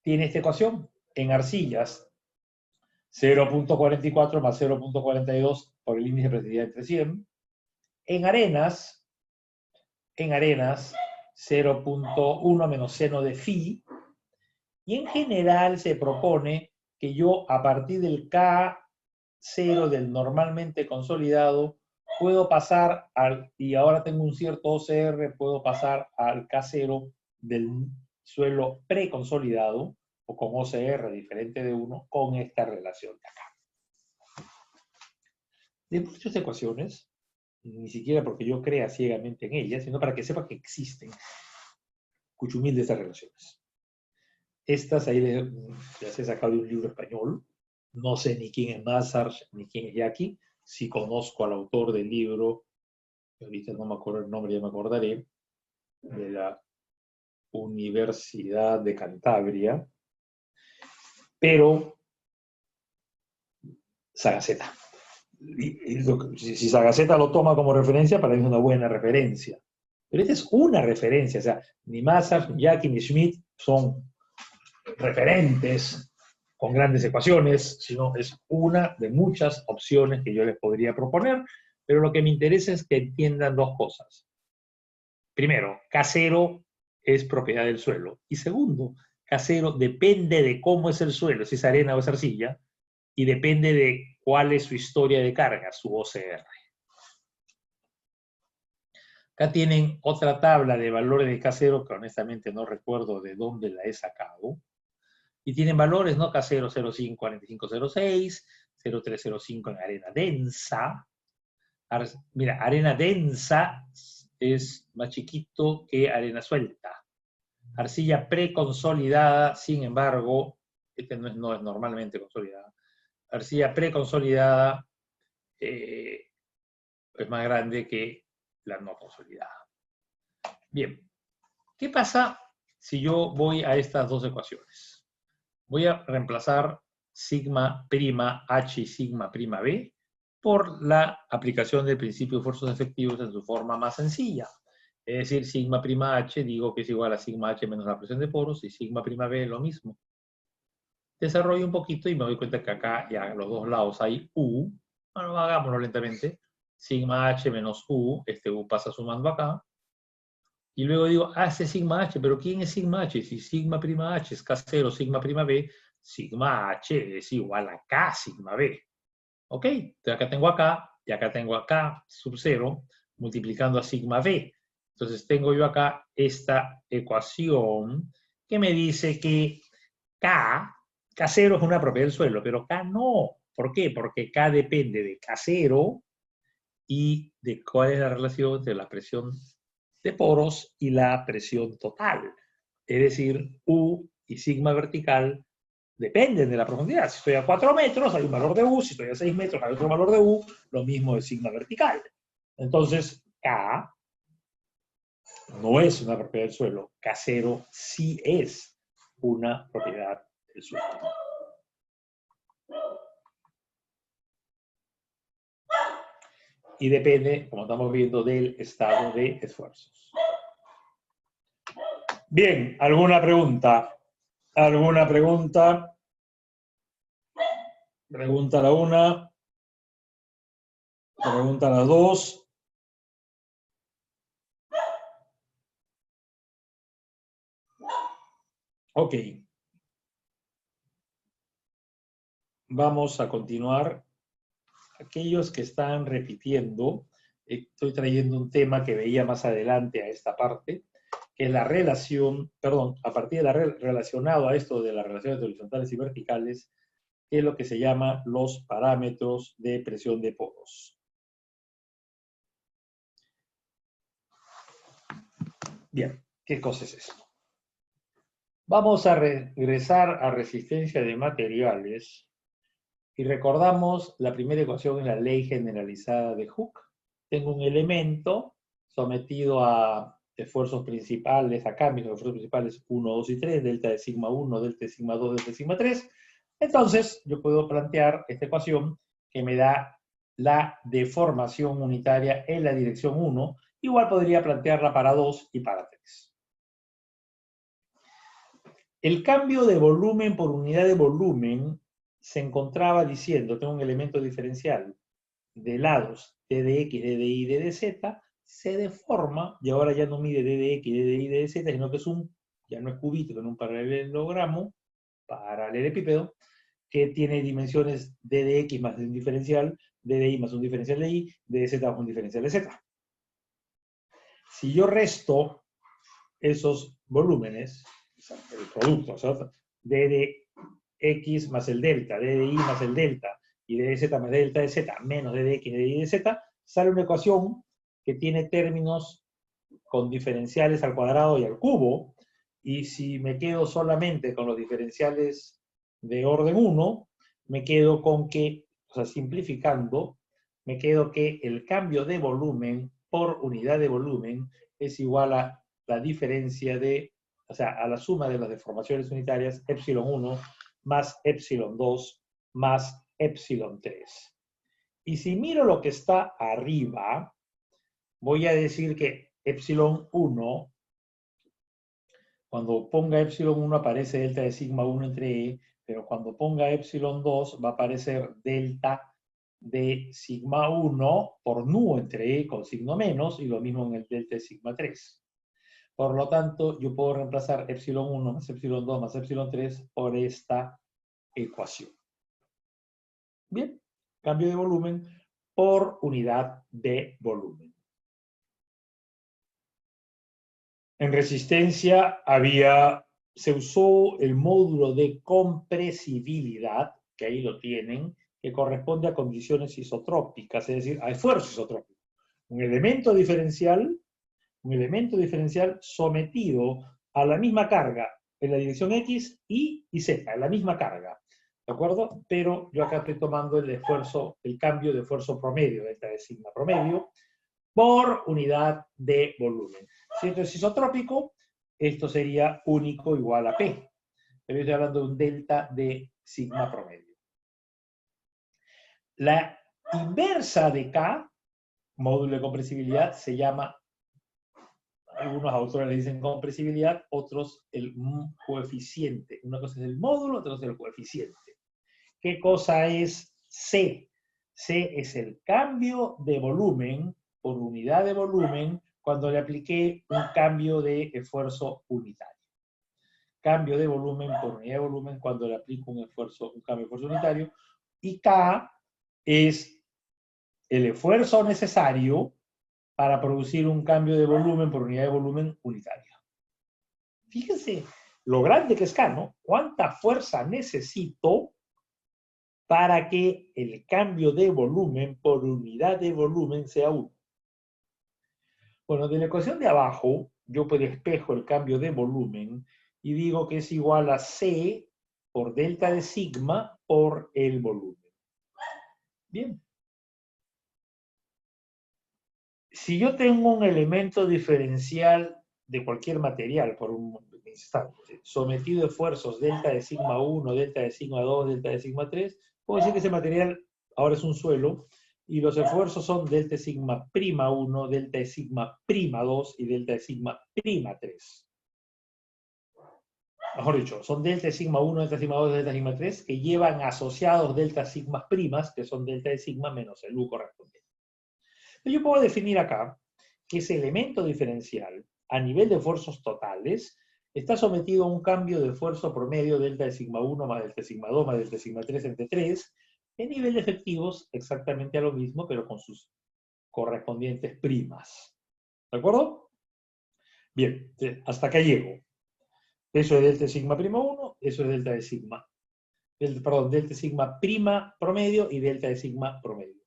tiene esta ecuación. En arcillas, 0.44 más 0.42 por el índice de fertilidad entre 100. En arenas, 0.1 menos seno de phi. Y en general se propone que yo, a partir del K0 del normalmente consolidado, puedo pasar y ahora tengo un cierto OCR, puedo pasar al K0 del suelo preconsolidado, o con OCR diferente de 1, con esta relación de acá. De muchas ecuaciones, ni siquiera porque yo crea ciegamente en ellas, sino para que sepa que existen cuchumil de estas relaciones. Estas ahí las he sacado de un libro español. No sé ni quién es Mazar, ni quién es Jackie. Sí conozco al autor del libro, ahorita no me acuerdo el nombre, ya me acordaré, de la Universidad de Cantabria, pero Sagaceta. Si Sagaceta lo toma como referencia, para mí es una buena referencia. Pero esta es una referencia, o sea, ni Mazar, ni Jackie, ni Schmidt son referentes con grandes ecuaciones, sino es una de muchas opciones que yo les podría proponer, pero lo que me interesa es que entiendan dos cosas. Primero, K0 es propiedad del suelo. Y segundo, K0 depende de cómo es el suelo, si es arena o es arcilla, y depende de cuál es su historia de carga, su OCR. Acá tienen otra tabla de valores de K0, que honestamente no recuerdo de dónde la he sacado. Y tienen valores, ¿no? K0, 0,5, 45,06, 0,305 en arena densa. Mira, arena densa es más chiquito que arena suelta. Arcilla preconsolidada, sin embargo, no es normalmente consolidada. Arcilla preconsolidada es más grande que la no consolidada. Bien, ¿qué pasa si yo voy a estas dos ecuaciones? Voy a reemplazar sigma prima H y sigma prima B por la aplicación del principio de esfuerzos efectivos en su forma más sencilla. Es decir, sigma prima H digo que es igual a sigma H menos la presión de poros, y sigma prima B lo mismo. Desarrollo un poquito y me doy cuenta que acá ya a los dos lados hay U. Bueno, hagámoslo lentamente. Sigma H menos U, este U pasa sumando acá. Y luego digo, ese es sigma H, pero ¿quién es sigma H? Si sigma prima H es K0, sigma prima B, sigma H es igual a K sigma B. ¿Ok? Entonces acá tengo acá, y acá tengo acá, sub 0, multiplicando a sigma B. Entonces tengo yo acá esta ecuación que me dice que K0 es una propiedad del suelo, pero K no. ¿Por qué? Porque K depende de K0 y de cuál es la relación entre la presión de poros y la presión total. Es decir, U y sigma vertical dependen de la profundidad. Si estoy a 4 metros, hay un valor de U. Si estoy a 6 metros, hay otro valor de U. Lo mismo de sigma vertical. Entonces, K no es una propiedad del suelo. K0 sí es una propiedad del suelo. Y depende, como estamos viendo, del estado de esfuerzos. Bien, ¿alguna pregunta? ¿Alguna pregunta? Pregunta la una. Pregunta la dos. Ok. Vamos a continuar. Aquellos que están repitiendo, estoy trayendo un tema que veía más adelante a esta parte, que es la relación, perdón, a partir de relacionado a esto de las relaciones horizontales y verticales, que es lo que se llama los parámetros de presión de poros. Bien, ¿qué cosa es esto? Vamos a regresar a resistencia de materiales y recordamos la primera ecuación en la ley generalizada de Hooke. Tengo un elemento sometido a esfuerzos principales, a cambios de esfuerzos principales 1, 2 y 3, delta de sigma 1, delta de sigma 2, delta de sigma 3. Entonces, yo puedo plantear esta ecuación que me da la deformación unitaria en la dirección 1. Igual podría plantearla para 2 y para 3. El cambio de volumen por unidad de volumen se encontraba diciendo, tengo un elemento diferencial de lados d de x, d de y, d de z, se deforma y ahora ya no mide d de x, d de y, d de z, sino que es ya no es cubito, sino un paralelogramo, paralelepípedo, que tiene dimensiones d de x más un diferencial, d de y más un diferencial de y, d de z más un diferencial de z. Si yo resto esos volúmenes, el producto, ¿cierto? D de x más el delta, d de y más el delta, y d de z más delta de z, menos d de x, d de y de z, sale una ecuación que tiene términos con diferenciales al cuadrado y al cubo, y si me quedo solamente con los diferenciales de orden 1, me quedo con que, o sea, simplificando, me quedo que el cambio de volumen por unidad de volumen es igual a la diferencia de, o sea, a la suma de las deformaciones unitarias, epsilon 1 más epsilon 2 más epsilon 3. Y si miro lo que está arriba, voy a decir que epsilon 1, cuando ponga epsilon 1 aparece delta de sigma 1 entre e, pero cuando ponga epsilon 2 va a aparecer delta de sigma 1 por nu entre e con signo menos, y lo mismo en el delta de sigma 3. Por lo tanto, yo puedo reemplazar epsilon 1 más epsilon 2 más epsilon 3 por esta ecuación. Bien, cambio de volumen por unidad de volumen. En resistencia se usó el módulo de compresibilidad, que ahí lo tienen, que corresponde a condiciones isotrópicas, es decir, a esfuerzo isotrópico. Un elemento diferencial sometido a la misma carga en la dirección X, Y y Z, en la misma carga. ¿De acuerdo? Pero yo acá estoy tomando el cambio de esfuerzo promedio, delta de sigma promedio, por unidad de volumen. Si esto es isotrópico, esto sería único igual a P. Pero estoy hablando de un delta de sigma promedio. La inversa de K, módulo de compresibilidad, se llama, algunos autores le dicen compresibilidad, otros el coeficiente. Una cosa es el módulo, otra cosa es el coeficiente. ¿Qué cosa es C? C es el cambio de volumen por unidad de volumen cuando le apliqué un cambio de esfuerzo unitario. Cambio de volumen por unidad de volumen cuando le aplico un cambio de esfuerzo unitario. Y K es el esfuerzo necesario para producir un cambio de volumen por unidad de volumen unitario. Fíjense lo grande que es K, ¿no? ¿Cuánta fuerza necesito para que el cambio de volumen por unidad de volumen sea 1? Bueno, de la ecuación de abajo, yo despejo el cambio de volumen y digo que es igual a C por delta de sigma por el volumen. Bien. Si yo tengo un elemento diferencial de cualquier material por un instante, sometido a esfuerzos delta de sigma 1, delta de sigma 2, delta de sigma 3, puedo decir que ese material ahora es un suelo, y los esfuerzos son delta de sigma prima 1, delta de sigma prima 2 y delta de sigma prima 3. mejor dicho, son delta de sigma 1, delta de sigma 2, delta de sigma 3, que llevan asociados delta sigmas primas, que son delta de sigma menos el U correspondiente. Yo puedo definir acá que ese elemento diferencial, a nivel de esfuerzos totales, está sometido a un cambio de esfuerzo promedio delta de sigma 1 más delta de sigma 2 más delta de sigma 3 entre 3, en nivel de efectivos exactamente a lo mismo, pero con sus correspondientes primas. ¿De acuerdo? Bien, hasta acá llego. Eso es delta de sigma prima 1, eso es delta de sigma. Perdón, delta de sigma prima promedio y delta de sigma promedio.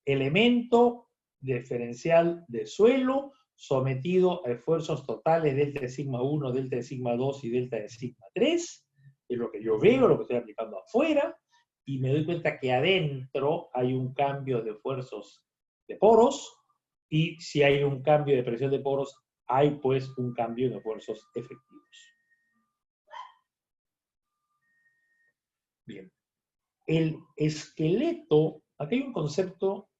Elemento diferencial de suelo sometido a esfuerzos totales delta de sigma 1, delta de sigma 2 y delta de sigma 3. Es lo que yo veo, lo que estoy aplicando afuera, y me doy cuenta que adentro hay un cambio de esfuerzos de poros, y si hay un cambio de presión de poros, hay pues un cambio en esfuerzos efectivos. Bien. El esqueleto, aquí hay un concepto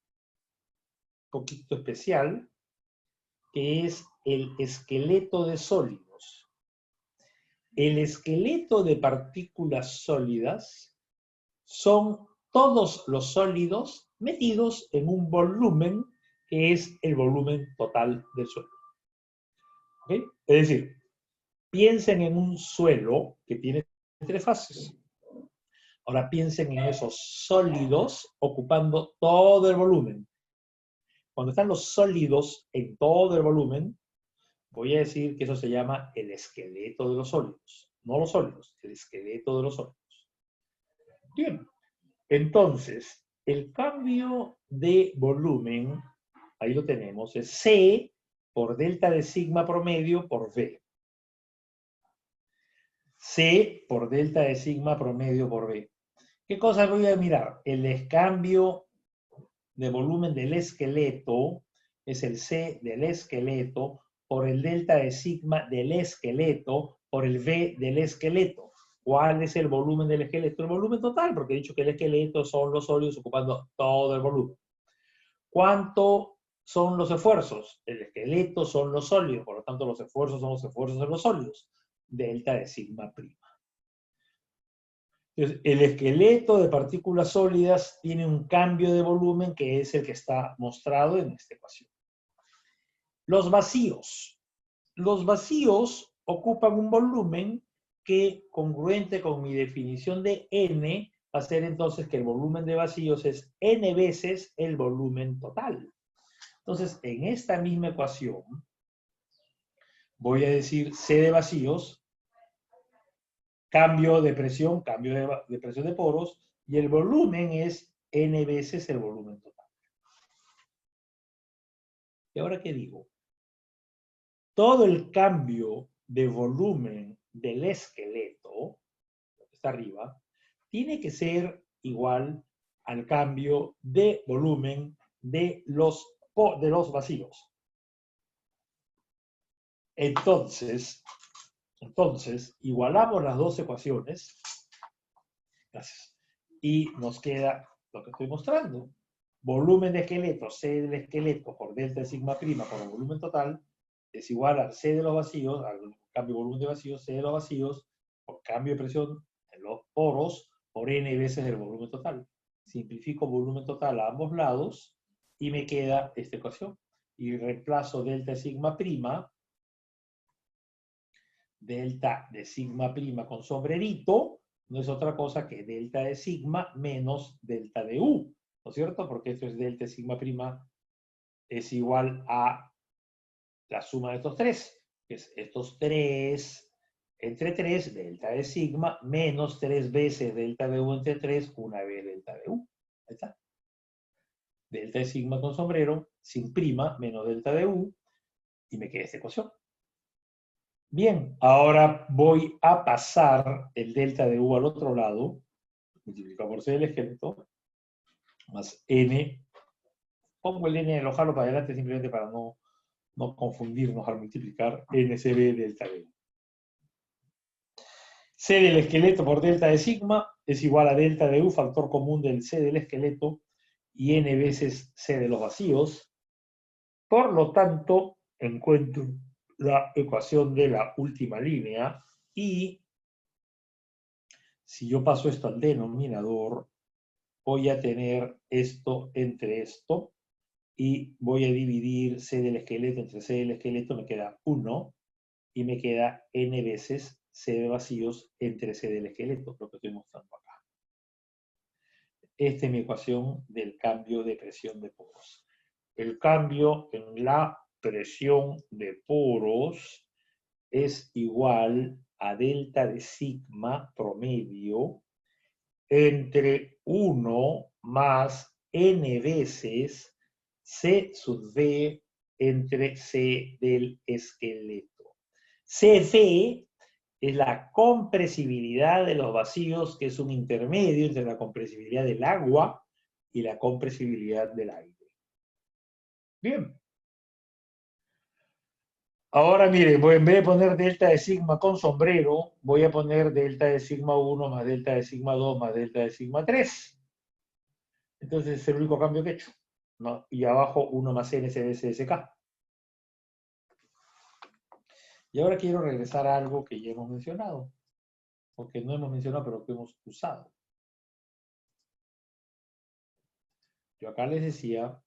un poquito especial, que es el esqueleto de sólidos. El esqueleto de partículas sólidas son todos los sólidos metidos en un volumen que es el volumen total del suelo. ¿Okay? Es decir, piensen en un suelo que tiene 3 fases. Ahora piensen en esos sólidos ocupando todo el volumen. Cuando están los sólidos en todo el volumen, voy a decir que eso se llama el esqueleto de los sólidos. No los sólidos, el esqueleto de los sólidos. Bien, entonces, el cambio de volumen, ahí lo tenemos, es C por delta de sigma promedio por V. C por delta de sigma promedio por V. ¿Qué cosa voy a mirar? El cambio de volumen del esqueleto es el C del esqueleto por el delta de sigma del esqueleto por el V del esqueleto. ¿Cuál es el volumen del esqueleto? El volumen total, porque he dicho que el esqueleto son los sólidos ocupando todo el volumen. ¿Cuánto son los esfuerzos? El esqueleto son los sólidos, por lo tanto los esfuerzos son los esfuerzos de los sólidos. Delta de sigma prima. Entonces, el esqueleto de partículas sólidas tiene un cambio de volumen que es el que está mostrado en esta ecuación. Los vacíos. Los vacíos ocupan un volumen que, congruente con mi definición de N, va a ser entonces que el volumen de vacíos es N veces el volumen total. Entonces, en esta misma ecuación, voy a decir C de vacíos, cambio de presión, cambio de presión de poros, y el volumen es N veces el volumen total. ¿Y ahora qué digo? Todo el cambio de volumen del esqueleto, lo que está arriba, tiene que ser igual al cambio de volumen de los vacíos. Entonces, igualamos las dos ecuaciones. Gracias. Y nos queda lo que estoy mostrando. Volumen de esqueleto, C del esqueleto por delta de sigma prima por el volumen total, es igual a C de los vacíos, al cambio de volumen de vacíos, C de los vacíos, por cambio de presión en los poros, por N veces el volumen total. Simplifico volumen total a ambos lados y me queda esta ecuación. Y reemplazo delta de sigma prima, delta de sigma prima con sombrerito, no es otra cosa que delta de sigma menos delta de U, ¿no es cierto? Porque esto es delta de sigma prima es igual a la suma de estos tres, que es estos tres entre 3, delta de sigma, menos 3 veces delta de U entre 3, una vez delta de U. Ahí está. Delta de sigma con sombrero, sin prima, menos delta de U, y me queda esta ecuación. Bien, ahora voy a pasar el delta de U al otro lado, multiplicado por C del esqueleto, más N. Pongo el N, lo jalo para adelante simplemente para no confundirnos al multiplicar NCB delta de U. C del esqueleto por delta de sigma es igual a delta de U, factor común del C del esqueleto, y N veces C de los vacíos. Por lo tanto, encuentro la ecuación de la última línea y Si yo paso esto al denominador, voy a tener esto entre esto, y voy a dividir C del esqueleto entre C del esqueleto, me queda 1, y me queda n veces C de vacíos entre C del esqueleto, lo que estoy mostrando acá. Esta es mi ecuación del cambio de presión de poros. El cambio en la presión de poros es igual a delta de sigma promedio entre 1 más n veces C sub V entre C del esqueleto. CV es la compresibilidad de los vacíos, que es un intermedio entre la compresibilidad del agua y la compresibilidad del aire. Bien. Ahora miren, en vez de poner delta de sigma con sombrero, voy a poner delta de sigma 1 más delta de sigma 2 más delta de sigma 3. Entonces es el único cambio que he hecho, ¿no? Y abajo 1 más n CDSK. Y ahora quiero regresar a algo que ya hemos mencionado, porque no hemos mencionado, pero que hemos usado. Yo acá les decía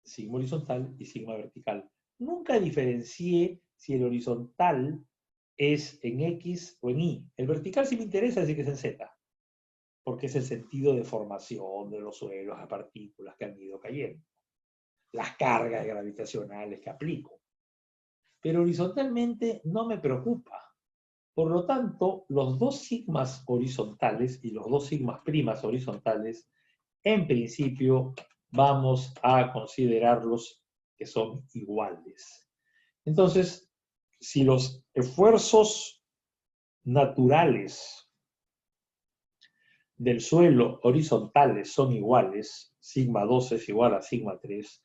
sigma horizontal y sigma vertical. Nunca diferencié si el horizontal es en X o en Y. El vertical sí me interesa decir que es en Z, porque es el sentido de formación de los suelos a partículas que han ido cayendo, las cargas gravitacionales que aplico. Pero horizontalmente no me preocupa. Por lo tanto, los dos sigmas horizontales y los dos sigmas primas horizontales, en principio, vamos a considerarlos que son iguales. Entonces, si los esfuerzos naturales del suelo horizontales son iguales, sigma 2 es igual a sigma 3,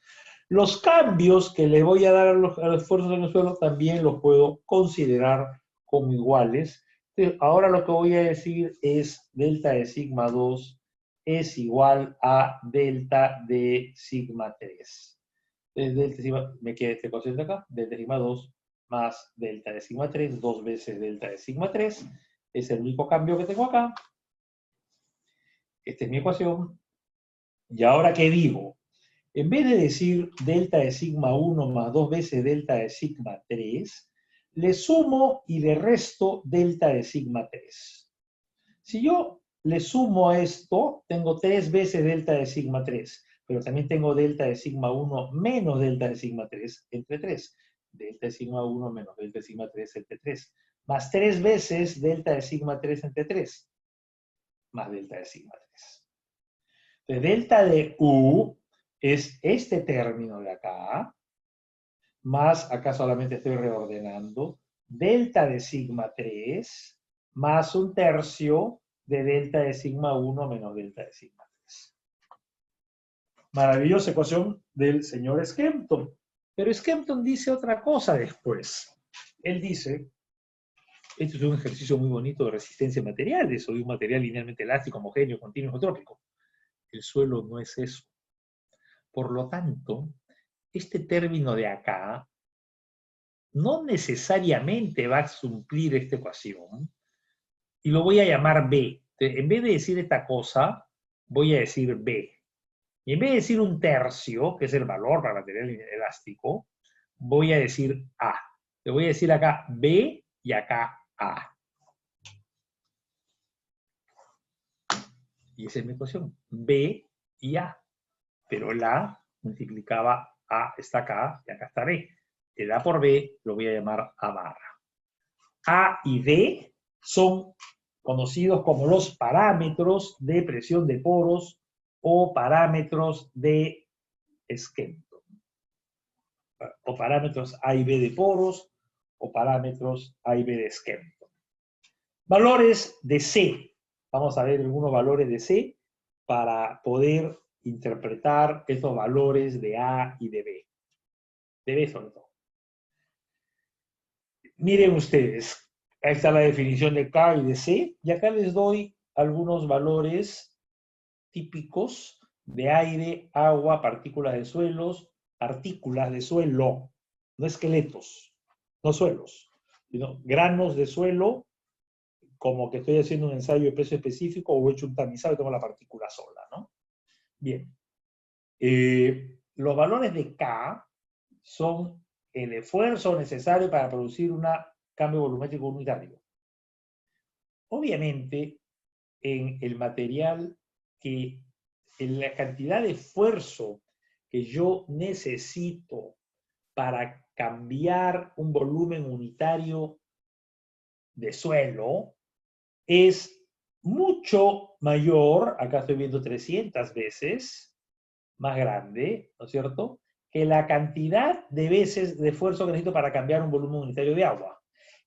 los cambios que le voy a dar a los esfuerzos en el suelo también los puedo considerar como iguales. Entonces, ahora lo que voy a decir es delta de sigma 2 es igual a delta de sigma 3. Entonces, delta de sigma, me queda este cociente acá, delta de sigma 2 más delta de sigma 3, 2 veces delta de sigma 3, es el único cambio que tengo acá. Esta es mi ecuación. ¿Y ahora qué digo? En vez de decir delta de sigma 1 más 2 veces delta de sigma 3, le sumo y le resto delta de sigma 3. Si yo le sumo a esto, tengo 3 veces delta de sigma 3, pero también tengo delta de sigma 1 menos delta de sigma 3 entre 3. Delta de sigma 1 menos delta de sigma 3 entre 3. Más 3 veces delta de sigma 3 entre 3. Más delta de sigma 3. Entonces, delta de U es este término de acá, más, acá solamente estoy reordenando, delta de sigma 3, más un tercio de delta de sigma 1 menos delta de sigma 3. Maravillosa ecuación del señor Skempton. Pero Skempton dice otra cosa después. Él dice, esto es un ejercicio muy bonito de resistencia a materiales, o de un material linealmente elástico, homogéneo, continuo, isotrópico. El suelo no es eso. Por lo tanto, este término de acá no necesariamente va a cumplir esta ecuación y lo voy a llamar B. Entonces, en vez de decir esta cosa, voy a decir B. Y en vez de decir un tercio, que es el valor para material elástico, voy a decir A. Le voy a decir acá B y acá A. Y esa es mi ecuación. B y A. Pero la A multiplicaba A está acá y acá está B. El A por B lo voy a llamar A barra. A y B son conocidos como los parámetros de presión de poros o parámetros de Skempton. O parámetros A y B de poros o parámetros A y B de Skempton. Valores de C. Vamos a ver algunos valores de C para poder interpretar estos valores de A y de B. De B sobre todo. Miren ustedes, ahí está la definición de K y de C, y acá les doy algunos valores típicos de aire, agua, partículas de suelos, partículas de suelo, no esqueletos, no suelos, sino granos de suelo como que estoy haciendo un ensayo de peso específico o he hecho un tamizado y tengo la partícula sola, ¿no? Bien. Los valores de K son el esfuerzo necesario para producir un cambio volumétrico unitario. Obviamente, en el material, en la cantidad de esfuerzo que yo necesito para cambiar un volumen unitario de suelo es mucho mayor, acá estoy viendo 300 veces, más grande, ¿no es cierto?, que la cantidad de veces de esfuerzo que necesito para cambiar un volumen unitario de agua,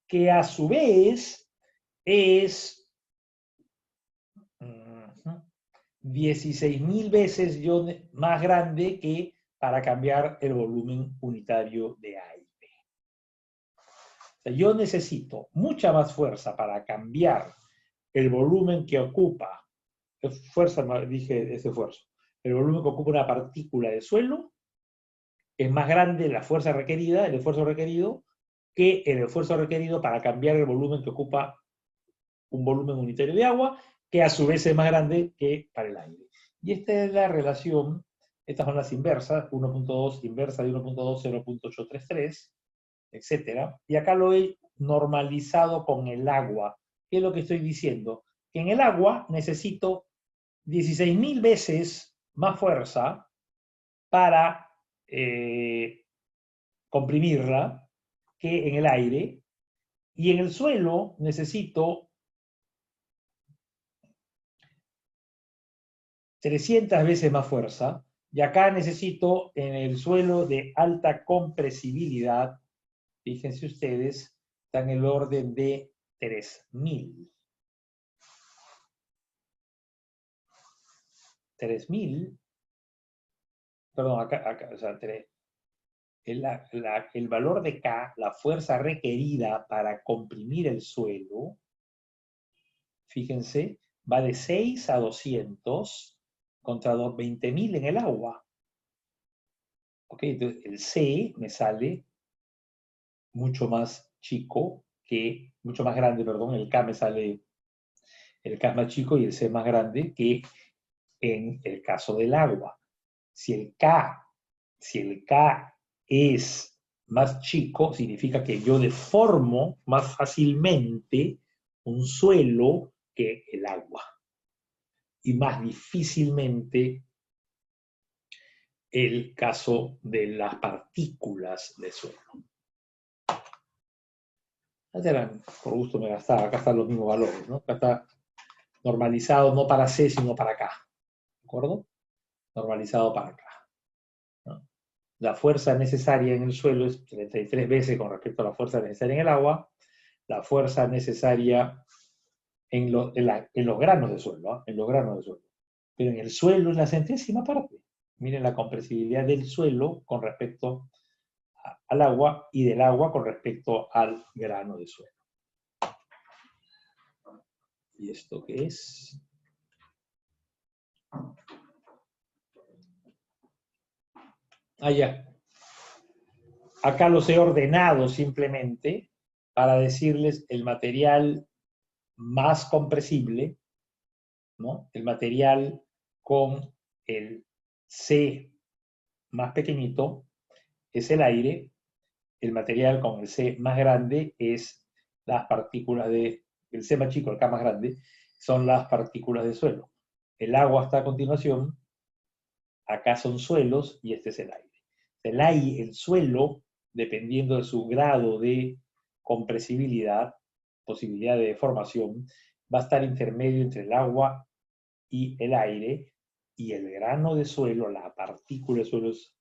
que a su vez es 16.000 veces más grande que para cambiar el volumen unitario de aire. O sea, yo necesito mucha más fuerza para cambiar el volumen que ocupa, fuerza, dije ese esfuerzo, el volumen que ocupa una partícula de suelo, es más grande la fuerza requerida, el esfuerzo requerido, que el esfuerzo requerido para cambiar el volumen que ocupa un volumen unitario de agua, que a su vez es más grande que para el aire. Y esta es la relación, estas son las inversas, 1.2 inversa de 1.2, 0.833, etc. Y acá lo he normalizado con el agua. ¿Qué es lo que estoy diciendo? Que en el agua necesito 16.000 veces más fuerza para comprimirla que en el aire, y en el suelo necesito 300 veces más fuerza, y acá necesito en el suelo de alta compresibilidad, fíjense ustedes, está en el orden de 3.000. 3.000, perdón, acá o sea, el valor de K, la fuerza requerida para comprimir el suelo, fíjense, va de 6 a 200 contra 20.000 en el agua. Ok, entonces el C me sale mucho más chico que, mucho más grande, perdón, el K me sale, el K es más chico y el C es más grande que en el caso del agua. Si el K es más chico, significa que yo deformo más fácilmente un suelo que el agua. Y más difícilmente el caso de las partículas de suelo. Por gusto me gastaba, acá están los mismos valores, ¿no? Acá está normalizado no para C, sino para K. ¿De acuerdo? Normalizado para K. ¿No? La fuerza necesaria en el suelo es 33 veces con respecto a la fuerza necesaria en el agua. La fuerza necesaria en los granos de suelo, ¿eh? En los granos de suelo. Pero en el suelo es la centésima parte. Miren la compresibilidad del suelo con respecto al agua y del agua con respecto al grano de suelo. ¿Y esto qué es? Ya. Acá los he ordenado simplemente para decirles el material más compresible, ¿no? El material con el C más pequeñito es el aire, el material con el C más grande es las partículas el C más chico, el K más grande, son las partículas de suelo. El agua está a continuación, acá son suelos y este es el aire. El suelo, dependiendo de su grado de compresibilidad, posibilidad de deformación, va a estar intermedio entre el agua y el aire, y el grano de suelo, la partícula de suelo, es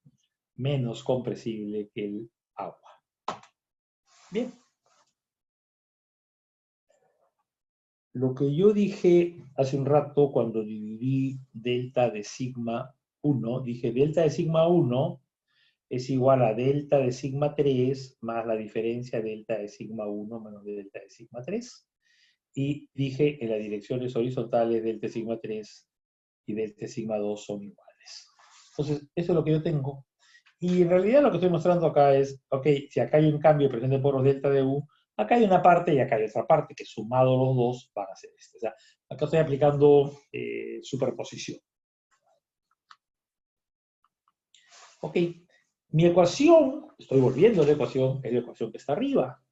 menos compresible que el agua. Bien. Lo que yo dije hace un rato cuando dividí delta de sigma 1, dije delta de sigma 1 es igual a delta de sigma 3 más la diferencia delta de sigma 1 menos delta de sigma 3. Y dije en las direcciones horizontales delta de sigma 3 y delta de sigma 2 son iguales. Entonces, eso es lo que yo tengo. Y en realidad lo que estoy mostrando acá es, ok, si acá hay un cambio de presión de poros delta de U, Acá hay una parte y acá hay otra parte, que sumado los dos van a ser este. O sea, acá estoy aplicando superposición. Ok, mi ecuación, estoy volviendo a la ecuación, es la ecuación que está arriba.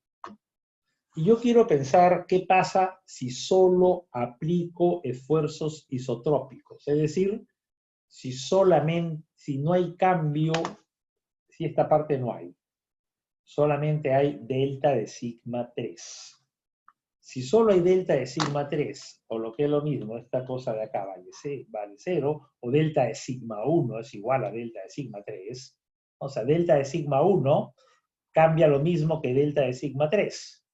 Y yo quiero pensar qué pasa si solo aplico esfuerzos isotrópicos. Es decir, si no hay cambio, si esta parte no hay. Solamente hay delta de sigma 3. Si solo hay delta de sigma 3, o lo que es lo mismo, esta cosa de acá vale 0, o delta de sigma 1 es igual a delta de sigma 3, o sea, delta de sigma 1 cambia lo mismo que delta de sigma 3.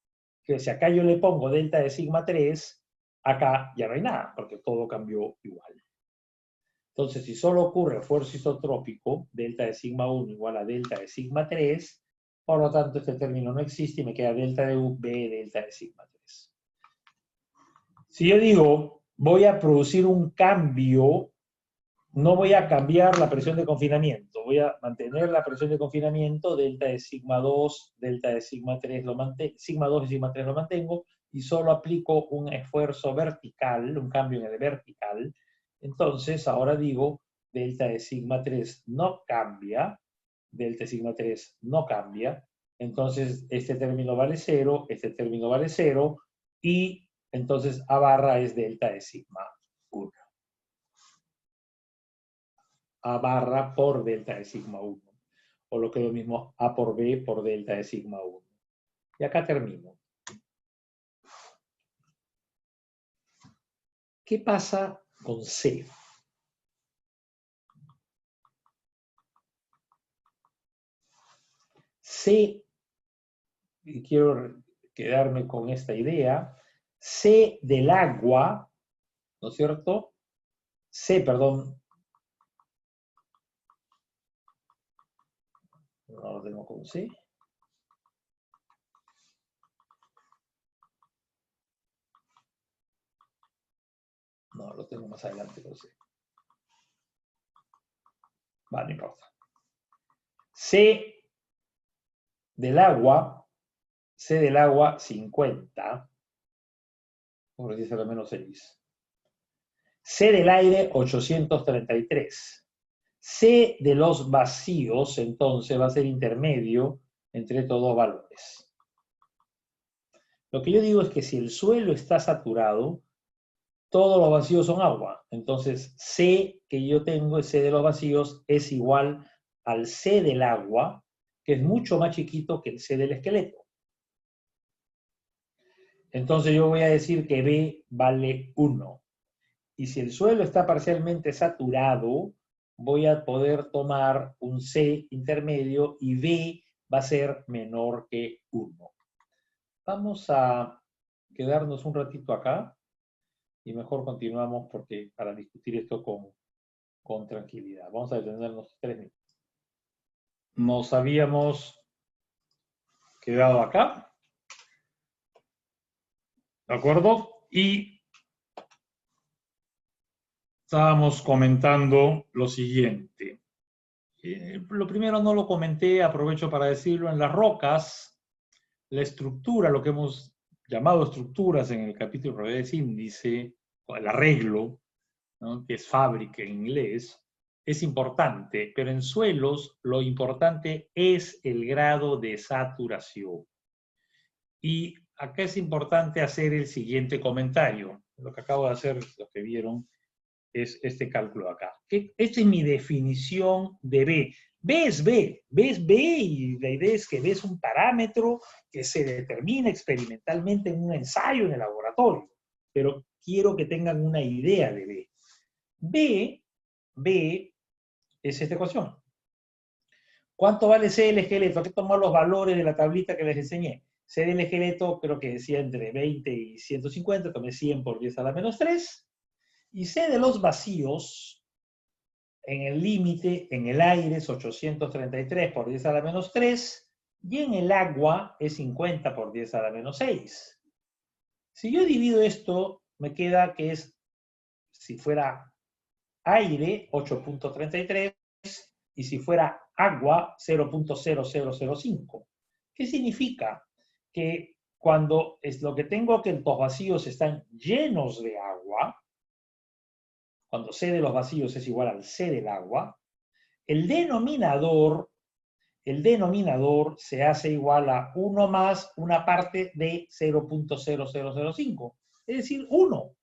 Que si acá yo le pongo delta de sigma 3, acá ya no hay nada, porque todo cambió igual. Entonces, si solo ocurre esfuerzo isotrópico, delta de sigma 1 igual a delta de sigma 3, por lo tanto, este término no existe y me queda delta de U, B, delta de sigma 3. Si yo digo, voy a producir un cambio, no voy a cambiar la presión de confinamiento, voy a mantener la presión de confinamiento, delta de sigma 2, delta de sigma 3 sigma 2 y sigma 3 lo mantengo, y solo aplico un esfuerzo vertical, un cambio en el vertical. Entonces, ahora digo, delta de sigma 3 no cambia, delta de sigma 3 no cambia, entonces este término vale 0, este término vale 0, y entonces A barra es delta de sigma 1. A barra por delta de sigma 1. O lo que es lo mismo, A por B por delta de sigma 1. Y acá termino. ¿Qué pasa con C? C, y quiero quedarme con esta idea, C del agua, ¿no es cierto? C, perdón. No lo tengo con C. No, lo tengo más adelante con C. Vale, no importa. C del agua 50 por 10 a la menos 6. C del aire 833. C de los vacíos, entonces, va a ser intermedio entre estos dos valores. Lo que yo digo es que si el suelo está saturado, todos los vacíos son agua. Entonces, C que yo tengo, C de los vacíos, es igual al C del agua, que es mucho más chiquito que el C del esqueleto. Entonces yo voy a decir que B vale 1. Y si el suelo está parcialmente saturado, voy a poder tomar un C intermedio y B va a ser menor que 1. Vamos a quedarnos un ratito acá y mejor continuamos porque para discutir esto con tranquilidad. Vamos a detenernos 3 minutos. Nos habíamos quedado acá, ¿de acuerdo? Y estábamos comentando lo siguiente. Lo primero no lo comenté, aprovecho para decirlo, en las rocas, la estructura, lo que hemos llamado estructuras en el capítulo Propiedades índice, o el arreglo, ¿no?, que es fábrica en inglés, es importante, pero en suelos lo importante es el grado de saturación. Y acá es importante hacer el siguiente comentario. Lo que acabo de hacer, los que vieron, es este cálculo acá. Esta es mi definición de B. B es B. B es B y la idea es que B es un parámetro que se determina experimentalmente en un ensayo en el laboratorio. Pero quiero que tengan una idea de B. B es esta ecuación. ¿Cuánto vale C del esqueleto? Hay que tomar los valores de la tablita que les enseñé. C del esqueleto creo que decía entre 20 y 150, tomé 100 por 10 a la menos 3. Y C de los vacíos, en el límite, en el aire es 833 por 10 a la menos 3, y en el agua es 50 por 10 a la menos 6. Si yo divido esto, me queda que es, si fuera aire, 8.33, y si fuera agua, 0.0005. ¿Qué significa? Que cuando es lo que tengo que los vacíos están llenos de agua, cuando C de los vacíos es igual al C del agua, el denominador se hace igual a 1 más una parte de 0.0005, es decir, 1.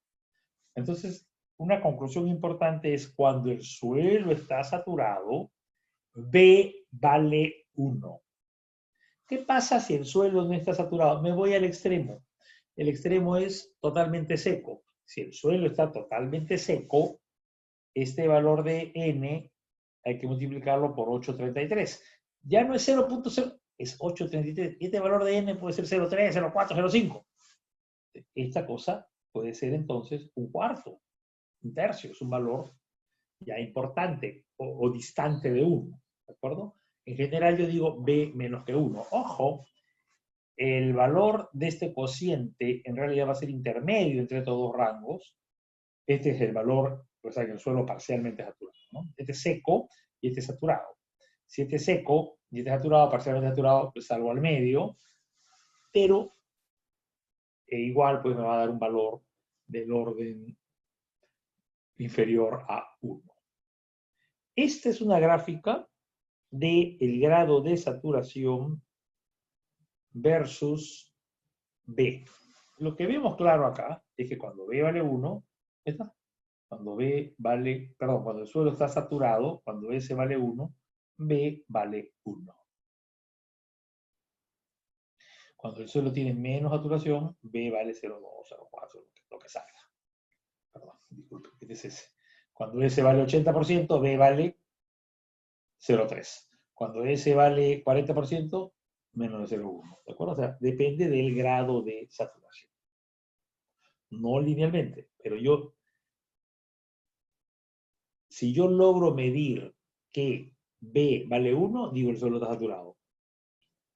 Entonces, una conclusión importante es cuando el suelo está saturado, B vale 1. ¿Qué pasa si el suelo no está saturado? Me voy al extremo. El extremo es totalmente seco. Si el suelo está totalmente seco, este valor de N hay que multiplicarlo por 833. Ya no es 0.0, es 833. Este valor de N puede ser 0.3, 0.4, 0.5. Esta cosa puede ser entonces un cuarto, un tercio. Es un valor ya importante o distante de 1. ¿De acuerdo? En general yo digo B menos que 1. Ojo, el valor de este cociente en realidad va a ser intermedio entre estos dos rangos. Este es el valor, o sea, que el suelo parcialmente saturado, ¿no? Este es seco y este es saturado. Si este es seco y este es saturado, parcialmente saturado, pues salgo al medio, pero igual pues me va a dar un valor del orden inferior a 1. Esta es una gráfica del grado de saturación versus B. Lo que vemos claro acá es que cuando B vale 1, ¿está? Cuando el suelo está saturado, cuando S vale 1, B vale 1. Cuando el suelo tiene menos saturación, B vale 0,2, 0,4, lo que salga. Perdón, disculpe, este es S. Cuando S vale 80%, B vale 0,3. Cuando S vale 40%, menos de 0,1. ¿De acuerdo? O sea, depende del grado de saturación. No linealmente, pero si yo logro medir que B vale 1, digo el suelo está saturado.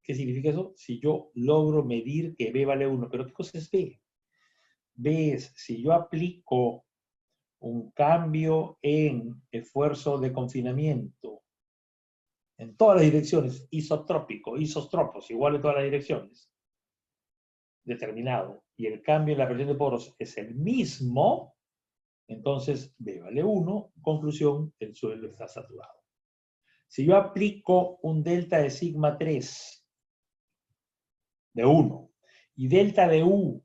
¿Qué significa eso? Si yo logro medir que B vale 1, ¿pero qué cosa es B? B es, si yo aplico un cambio en esfuerzo de confinamiento en todas las direcciones, isotrópico, isostropos, igual en todas las direcciones, determinado, y el cambio en la presión de poros es el mismo, entonces B vale 1, conclusión, el suelo está saturado. Si yo aplico un delta de sigma 3 de 1 y delta de U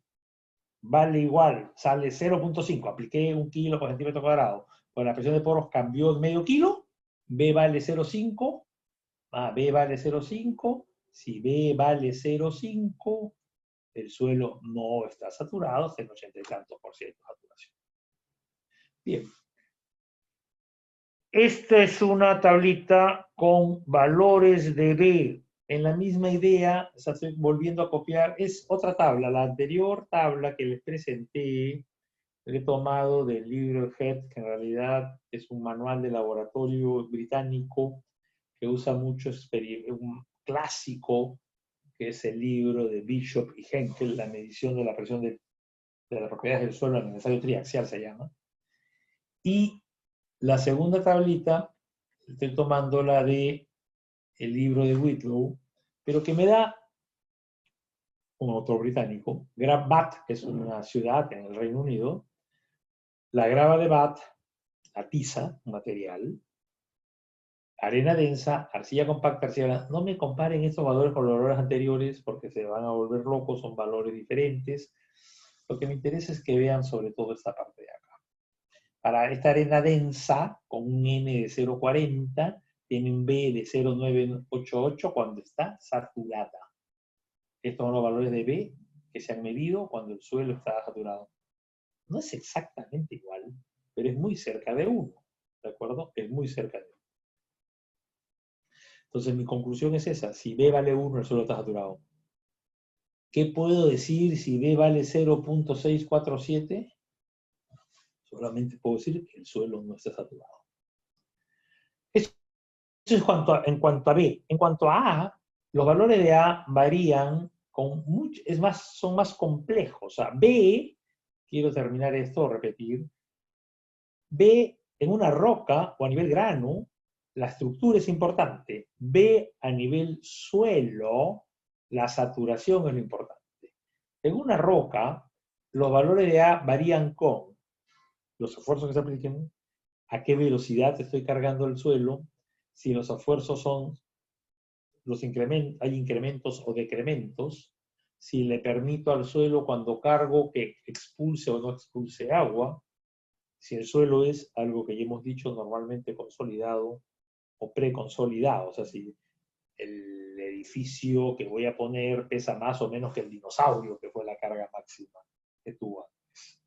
vale igual, sale 0.5, apliqué 1 kilo por centímetro cuadrado, pues la presión de poros cambió en medio kilo, B vale 0.5, B vale 0.5, si B vale 0.5, el suelo no está saturado, está en 80 y tantos por ciento de saturación. Bien. Esta es una tablita con valores de B. En la misma idea, estoy volviendo a copiar, es otra tabla. La anterior tabla que les presenté, la he tomado del libro Head, que en realidad es un manual de laboratorio británico que usa mucho un clásico, que es el libro de Bishop y Henkel, la medición de la presión de las propiedades del suelo en el ensayo triaxial se llama. Y la segunda tablita, estoy tomando la de el libro de Whitlow, pero que me da un autor británico, Bath, que es una ciudad en el Reino Unido, la grava de Bath, la tiza, un material, arena densa, arcilla compacta, arcilla... No me comparen estos valores con los valores anteriores porque se van a volver locos, son valores diferentes. Lo que me interesa es que vean sobre todo esta parte de acá. Para esta arena densa, con un N de 0,40, tiene un B de 0,988 cuando está saturada. Estos son los valores de B que se han medido cuando el suelo está saturado. No es exactamente igual, pero es muy cerca de 1. ¿De acuerdo? Es muy cerca de 1. Entonces mi conclusión es esa. Si B vale 1, el suelo está saturado. ¿Qué puedo decir si B vale 0.647? Solamente puedo decir que el suelo no está saturado. Eso es en cuanto a B. En cuanto a A, los valores de A varían con mucho, son más complejos. O sea, B, quiero terminar esto, repetir, B en una roca o a nivel grano, la estructura es importante. B a nivel suelo, la saturación es lo importante. En una roca, los valores de A varían con los esfuerzos que se apliquen, a qué velocidad estoy cargando el suelo, si los esfuerzos son hay incrementos o decrementos, si le permito al suelo cuando cargo que expulse o no expulse agua, si el suelo es algo que ya hemos dicho normalmente consolidado o preconsolidado, o sea, si el edificio que voy a poner pesa más o menos que el dinosaurio, que fue la carga máxima que tuvo antes.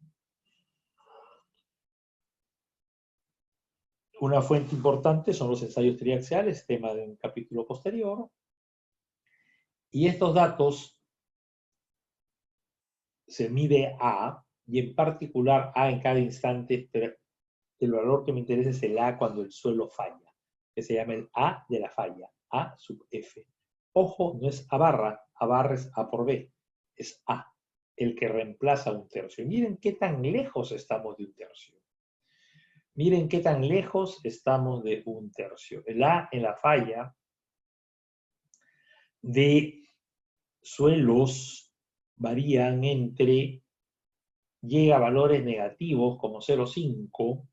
Una fuente importante son los ensayos triaxiales, tema de un capítulo posterior. Y estos datos se mide A, y en particular A en cada instante, pero el valor que me interesa es el A cuando el suelo falla, que se llama el A de la falla, A sub F. Ojo, no es A barra es A por B, es A, el que reemplaza un tercio. Miren qué tan lejos estamos de un tercio. Miren qué tan lejos estamos de un tercio. El A en la falla de suelos varían llega a valores negativos como 0,5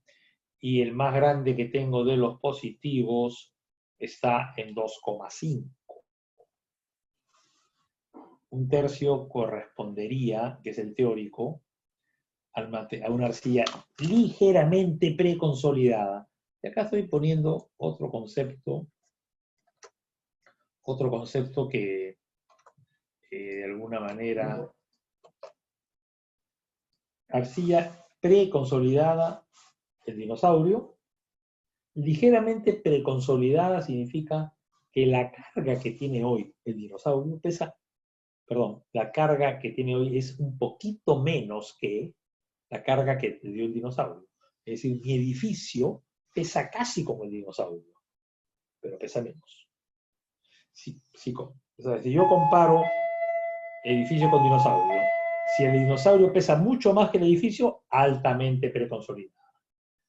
y el más grande que tengo de los positivos está en 2,5. Un tercio correspondería, que es el teórico, a una arcilla ligeramente preconsolidada. Y acá estoy poniendo otro concepto que de alguna manera, arcilla preconsolidada, el dinosaurio. Ligeramente preconsolidada significa que la carga que tiene hoy el dinosaurio la carga que tiene hoy es un poquito menos que la carga que te dio el dinosaurio. Es decir, mi edificio pesa casi como el dinosaurio, pero pesa menos. O sea, si yo comparo edificio con dinosaurio, si el dinosaurio pesa mucho más que el edificio, altamente preconsolidado.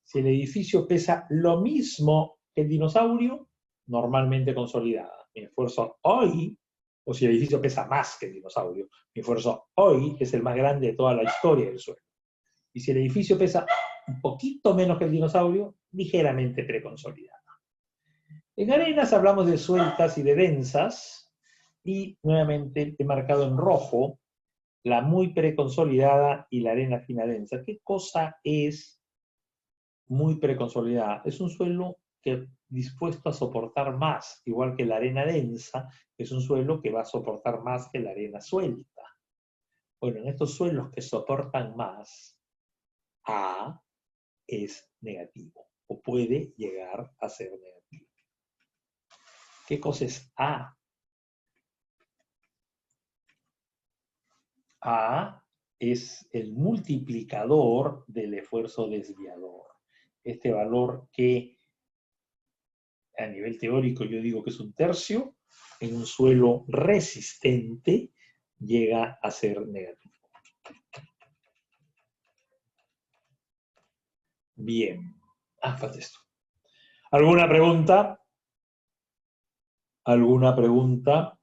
Si el edificio pesa lo mismo que el dinosaurio, normalmente consolidada. Mi esfuerzo hoy, o si el edificio pesa más que el dinosaurio, mi esfuerzo hoy es el más grande de toda la historia del suelo. Y si el edificio pesa un poquito menos que el dinosaurio, ligeramente preconsolidada. En arenas hablamos de sueltas y de densas, y nuevamente he marcado en rojo la muy preconsolidada y la arena fina densa. ¿Qué cosa es muy preconsolidada? Es un suelo que dispuesto a soportar más, igual que la arena densa, es un suelo que va a soportar más que la arena suelta. Bueno, en estos suelos que soportan más, A es negativo, o puede llegar a ser negativo. ¿Qué cosa es A? A es el multiplicador del esfuerzo desviador. Este valor que a nivel teórico yo digo que es un tercio, en un suelo resistente llega a ser negativo. Bien. Falta esto. ¿Alguna pregunta? ¿Alguna pregunta?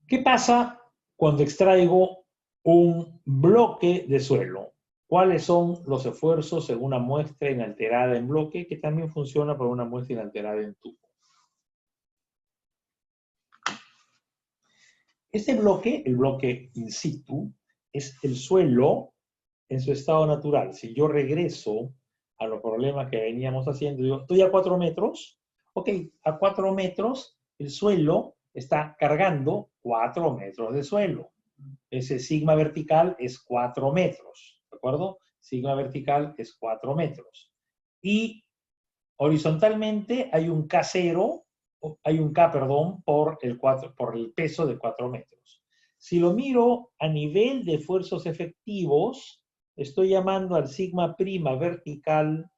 ¿Qué pasa cuando extraigo un bloque de suelo? ¿Cuáles son los esfuerzos en una muestra inalterada en bloque, que también funciona para una muestra inalterada en tubo? Este bloque, el bloque in situ, es el suelo en su estado natural. Si yo regreso a los problemas que veníamos haciendo, digo, estoy a 4 metros, ok, a 4 metros el suelo está cargando 4 metros de suelo. Ese sigma vertical es 4 metros, ¿de acuerdo? Sigma vertical es 4 metros. Y horizontalmente hay un K0, hay un K, perdón, por el peso de 4 metros. Si lo miro a nivel de esfuerzos efectivos, estoy llamando al sigma prima vertical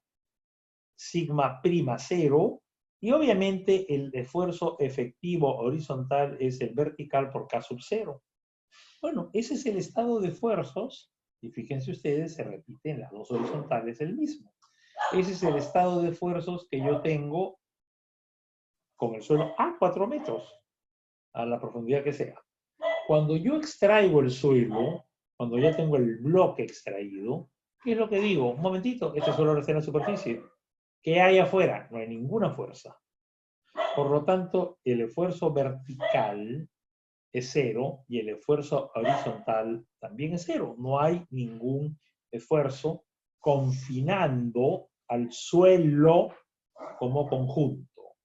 sigma prima 0, y obviamente el esfuerzo efectivo horizontal es el vertical por K sub 0. Bueno, ese es el estado de esfuerzos, y fíjense ustedes, se repite en las dos horizontales el mismo. Ese es el estado de esfuerzos que yo tengo con el suelo a 4 metros, a la profundidad que sea. Cuando yo extraigo el suelo, cuando ya tengo el bloque extraído, ¿qué es lo que digo? Un momentito, este suelo está en la superficie. ¿Qué hay afuera? No hay ninguna fuerza. Por lo tanto, el esfuerzo vertical es 0 y el esfuerzo horizontal también es 0. No hay ningún esfuerzo confinando al suelo como conjunto.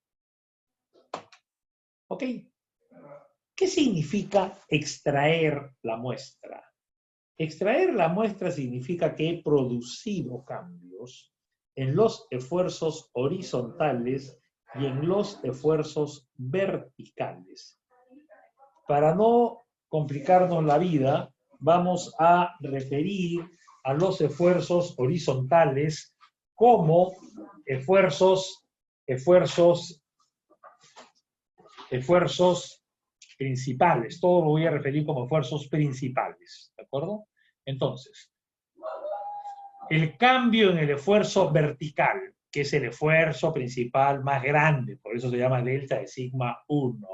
¿Ok? ¿Qué significa extraer la muestra? Extraer la muestra significa que he producido cambios en los esfuerzos horizontales y en los esfuerzos verticales. Para no complicarnos la vida, vamos a referir a los esfuerzos horizontales como esfuerzos principales. Todo lo voy a referir como esfuerzos principales, ¿de acuerdo? Entonces, el cambio en el esfuerzo vertical, que es el esfuerzo principal más grande, por eso se llama delta de sigma 1,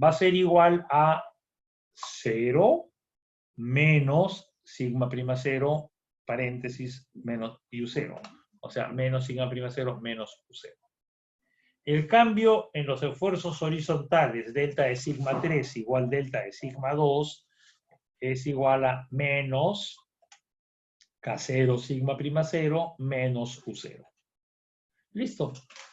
va a ser igual a 0 menos sigma prima 0, paréntesis, menos U0. O sea, menos sigma prima 0 menos U0. El cambio en los esfuerzos horizontales, delta de sigma 3 igual delta de sigma 2, es igual a menos K0 sigma prima 0 menos U0. Listo.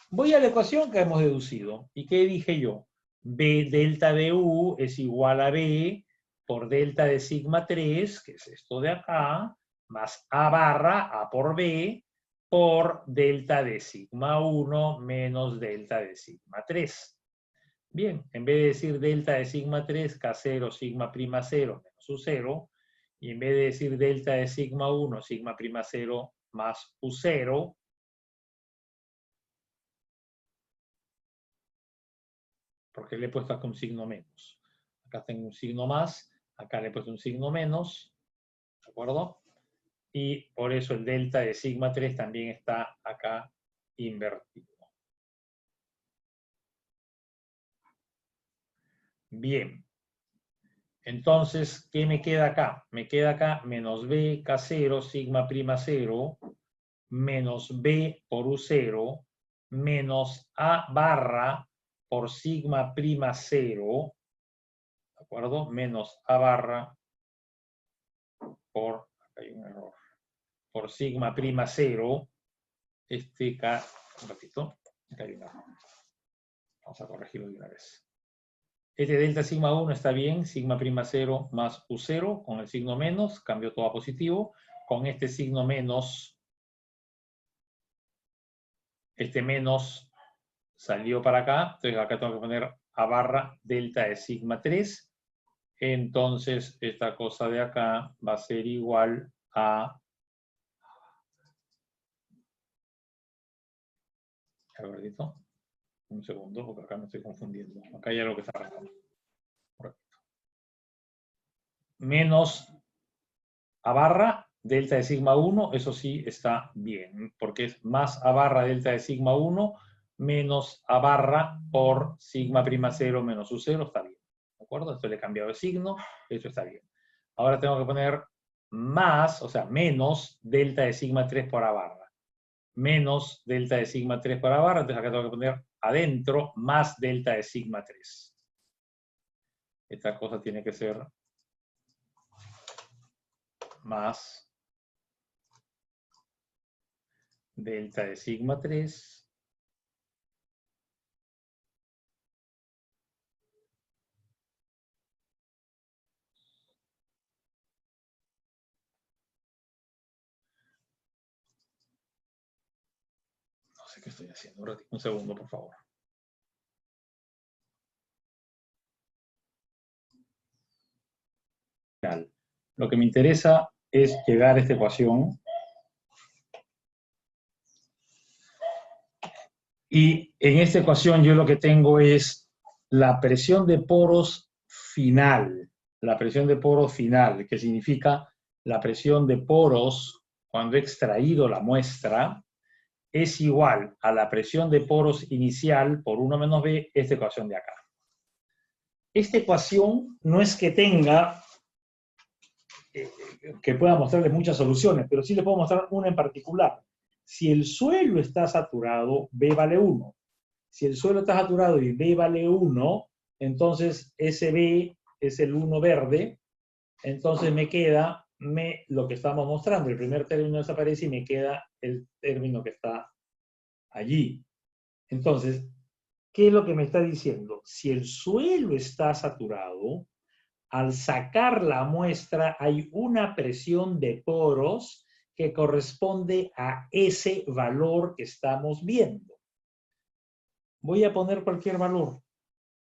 Voy a la ecuación que hemos deducido. ¿Y qué dije yo? B delta de U es igual a B por delta de sigma 3, que es esto de acá, más A barra, A por B, por delta de sigma 1 menos delta de sigma 3. Bien, en vez de decir delta de sigma 3, K0 sigma prima 0 menos U0, y en vez de decir delta de sigma 1, sigma prima 0 más U0, porque le he puesto acá un signo menos. Acá tengo un signo más, acá le he puesto un signo menos, ¿de acuerdo? Y por eso el delta de sigma 3 también está acá invertido. Bien. Entonces, ¿qué me queda acá? Me queda acá menos b K0 sigma prima 0 menos b por U0 menos A barra por sigma prima 0, ¿de acuerdo? Menos A barra por, acá hay un error, por sigma prima 0, acá, un ratito, acá hay un error. Vamos a corregirlo de una vez. Este delta sigma 1 está bien, sigma prima 0 más U0, con el signo menos, cambio todo a positivo. Con este signo menos, este menos salió para acá, entonces acá tengo que poner A barra delta de sigma 3. Entonces, esta cosa de acá va a ser igual a... A ver, un segundo, porque acá me estoy confundiendo. Acá hay algo que está pasando. Menos A barra delta de sigma 1, eso sí está bien, porque es más A barra delta de sigma 1 menos A barra por sigma prima 0 menos U0, está bien. ¿De acuerdo? Esto le he cambiado de signo, eso está bien. Ahora tengo que poner más, o sea, menos delta de sigma 3 por A barra. Menos delta de sigma 3 por A barra, entonces acá tengo que poner adentro más delta de sigma 3. Esta cosa tiene que ser más delta de sigma 3 no sé qué estoy haciendo, un segundo por favor. Lo que me interesa es llegar a esta ecuación y en esta ecuación yo lo que tengo es la presión de poros final, la presión de poros final, que significa la presión de poros cuando he extraído la muestra, es igual a la presión de poros inicial por 1 menos B, esta ecuación de acá. Esta ecuación no es que tenga, que pueda mostrarles muchas soluciones, pero sí les puedo mostrar una en particular. Si el suelo está saturado, B vale 1. Si el suelo está saturado y B vale 1, entonces ese B es el 1 verde, entonces me queda lo que estamos mostrando. El primer término desaparece y me queda el término que está allí. Entonces, ¿qué es lo que me está diciendo? Si el suelo está saturado, al sacar la muestra hay una presión de poros que corresponde a ese valor que estamos viendo. Voy a poner cualquier valor.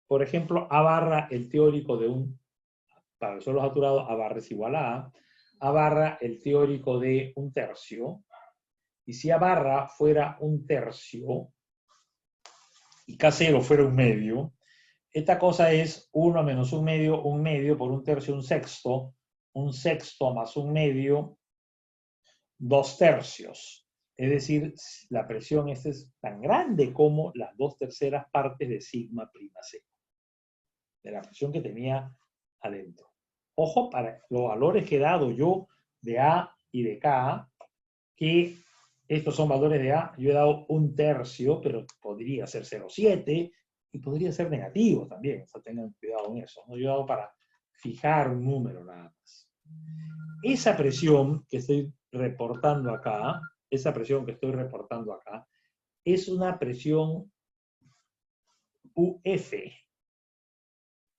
Por ejemplo, A barra, el teórico de para el suelo saturado, A barra es igual a A barra, el teórico de 1/3. Y si A barra fuera 1/3 y K0 fuera 1/2, esta cosa es 1 menos 1/2 por 1/3, 1/6 más 1/2, 2/3. Es decir, la presión esta es tan grande como las 2/3 partes de sigma prima C, de la presión que tenía adentro. Ojo para los valores que he dado yo de A y de K, que estos son valores de A, yo he dado 1/3, pero podría ser 0,7 y podría ser negativo también, o sea, tengan cuidado con eso, ¿no? Yo he dado para fijar un número nada más. Esa presión que estoy reportando acá, es una presión UF.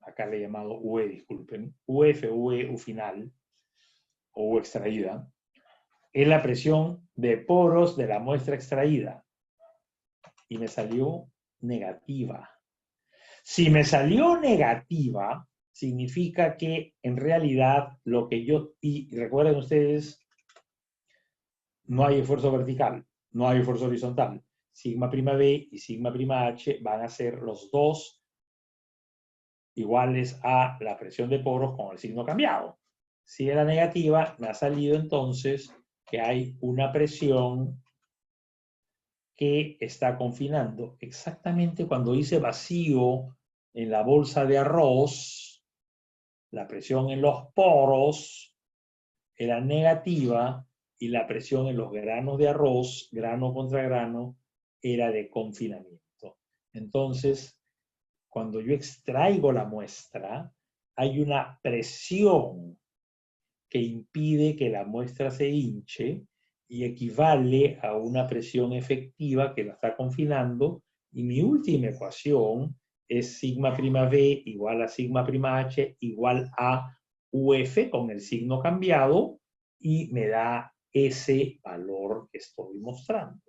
Acá le he llamado UE, disculpen. UF, UE, U final, o U extraída. Es la presión de poros de la muestra extraída. Y me salió negativa. Si me salió negativa, significa que en realidad lo que y recuerden ustedes, no hay esfuerzo vertical, no hay esfuerzo horizontal. Sigma prima B y sigma prima H van a ser los dos iguales a la presión de poros con el signo cambiado. Si era negativa, me ha salido entonces que hay una presión que está confinando. Exactamente cuando hice vacío en la bolsa de arroz, la presión en los poros era negativa y la presión en los granos de arroz, grano contra grano, era de confinamiento. Entonces, cuando yo extraigo la muestra, hay una presión que impide que la muestra se hinche y equivale a una presión efectiva que la está confinando, y mi última ecuación es sigma prima B igual a sigma prima H igual a UF con el signo cambiado, y me da ese valor que estoy mostrando.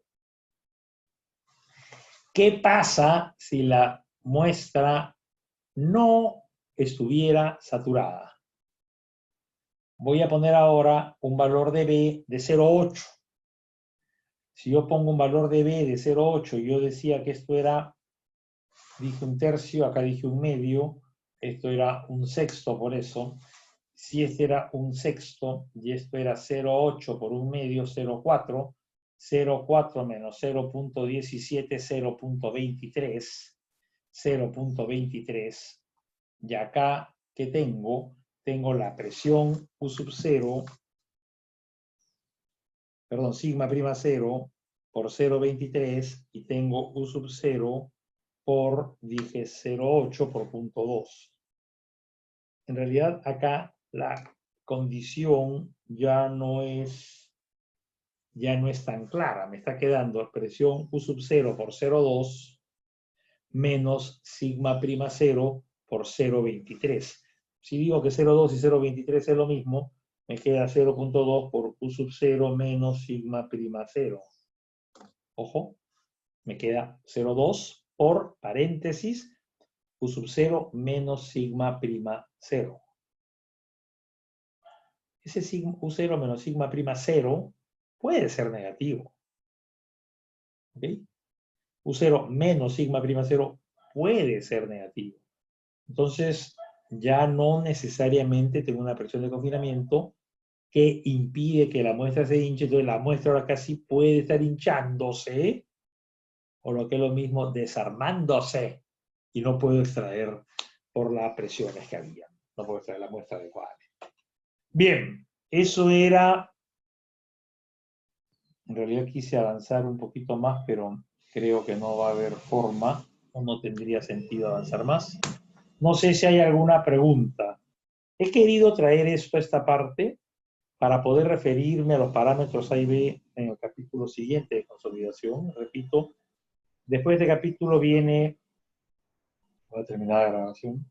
¿Qué pasa si la muestra no estuviera saturada? Voy a poner ahora un valor de B de 0,8. Si yo pongo un valor de B de 0,8, yo decía que esto era, dije 1/3, acá dije 1/2, esto era 1/6 por eso. Si este era 1/6 y esto era 0,8 por 1/2, 0,4, 0,4 menos 0,17, 0,23, 0,23. Y acá, ¿qué tengo? Tengo la presión U sub 0, perdón, sigma prima 0 por 0,23 y tengo U sub 0 por, dije, 0,8 por 0,2. En realidad acá la condición ya no es tan clara. Me está quedando presión U sub 0 por 0,2 menos sigma prima 0 por 0,23. Si digo que 0,2 y 0,23 es lo mismo, me queda 0,2 por U sub 0 menos sigma prima 0. Ojo, me queda 0,2 por paréntesis U sub 0 menos sigma prima 0. Ese U0 menos sigma prima 0 puede ser negativo. ¿Ok? U0 menos sigma prima 0 puede ser negativo. Entonces, ya no necesariamente tengo una presión de confinamiento, que impide que la muestra se hinche, entonces la muestra ahora casi puede estar hinchándose, o lo que es lo mismo, desarmándose, y no puedo extraer por las presiones que había. No puedo extraer la muestra adecuadamente. Bien, eso era... En realidad quise avanzar un poquito más, pero creo que no va a haber forma, o no tendría sentido avanzar más. No sé si hay alguna pregunta. He querido traer esto a esta parte para poder referirme a los parámetros A y B en el capítulo siguiente de consolidación. Repito, después de este capítulo viene... Voy a terminar la grabación.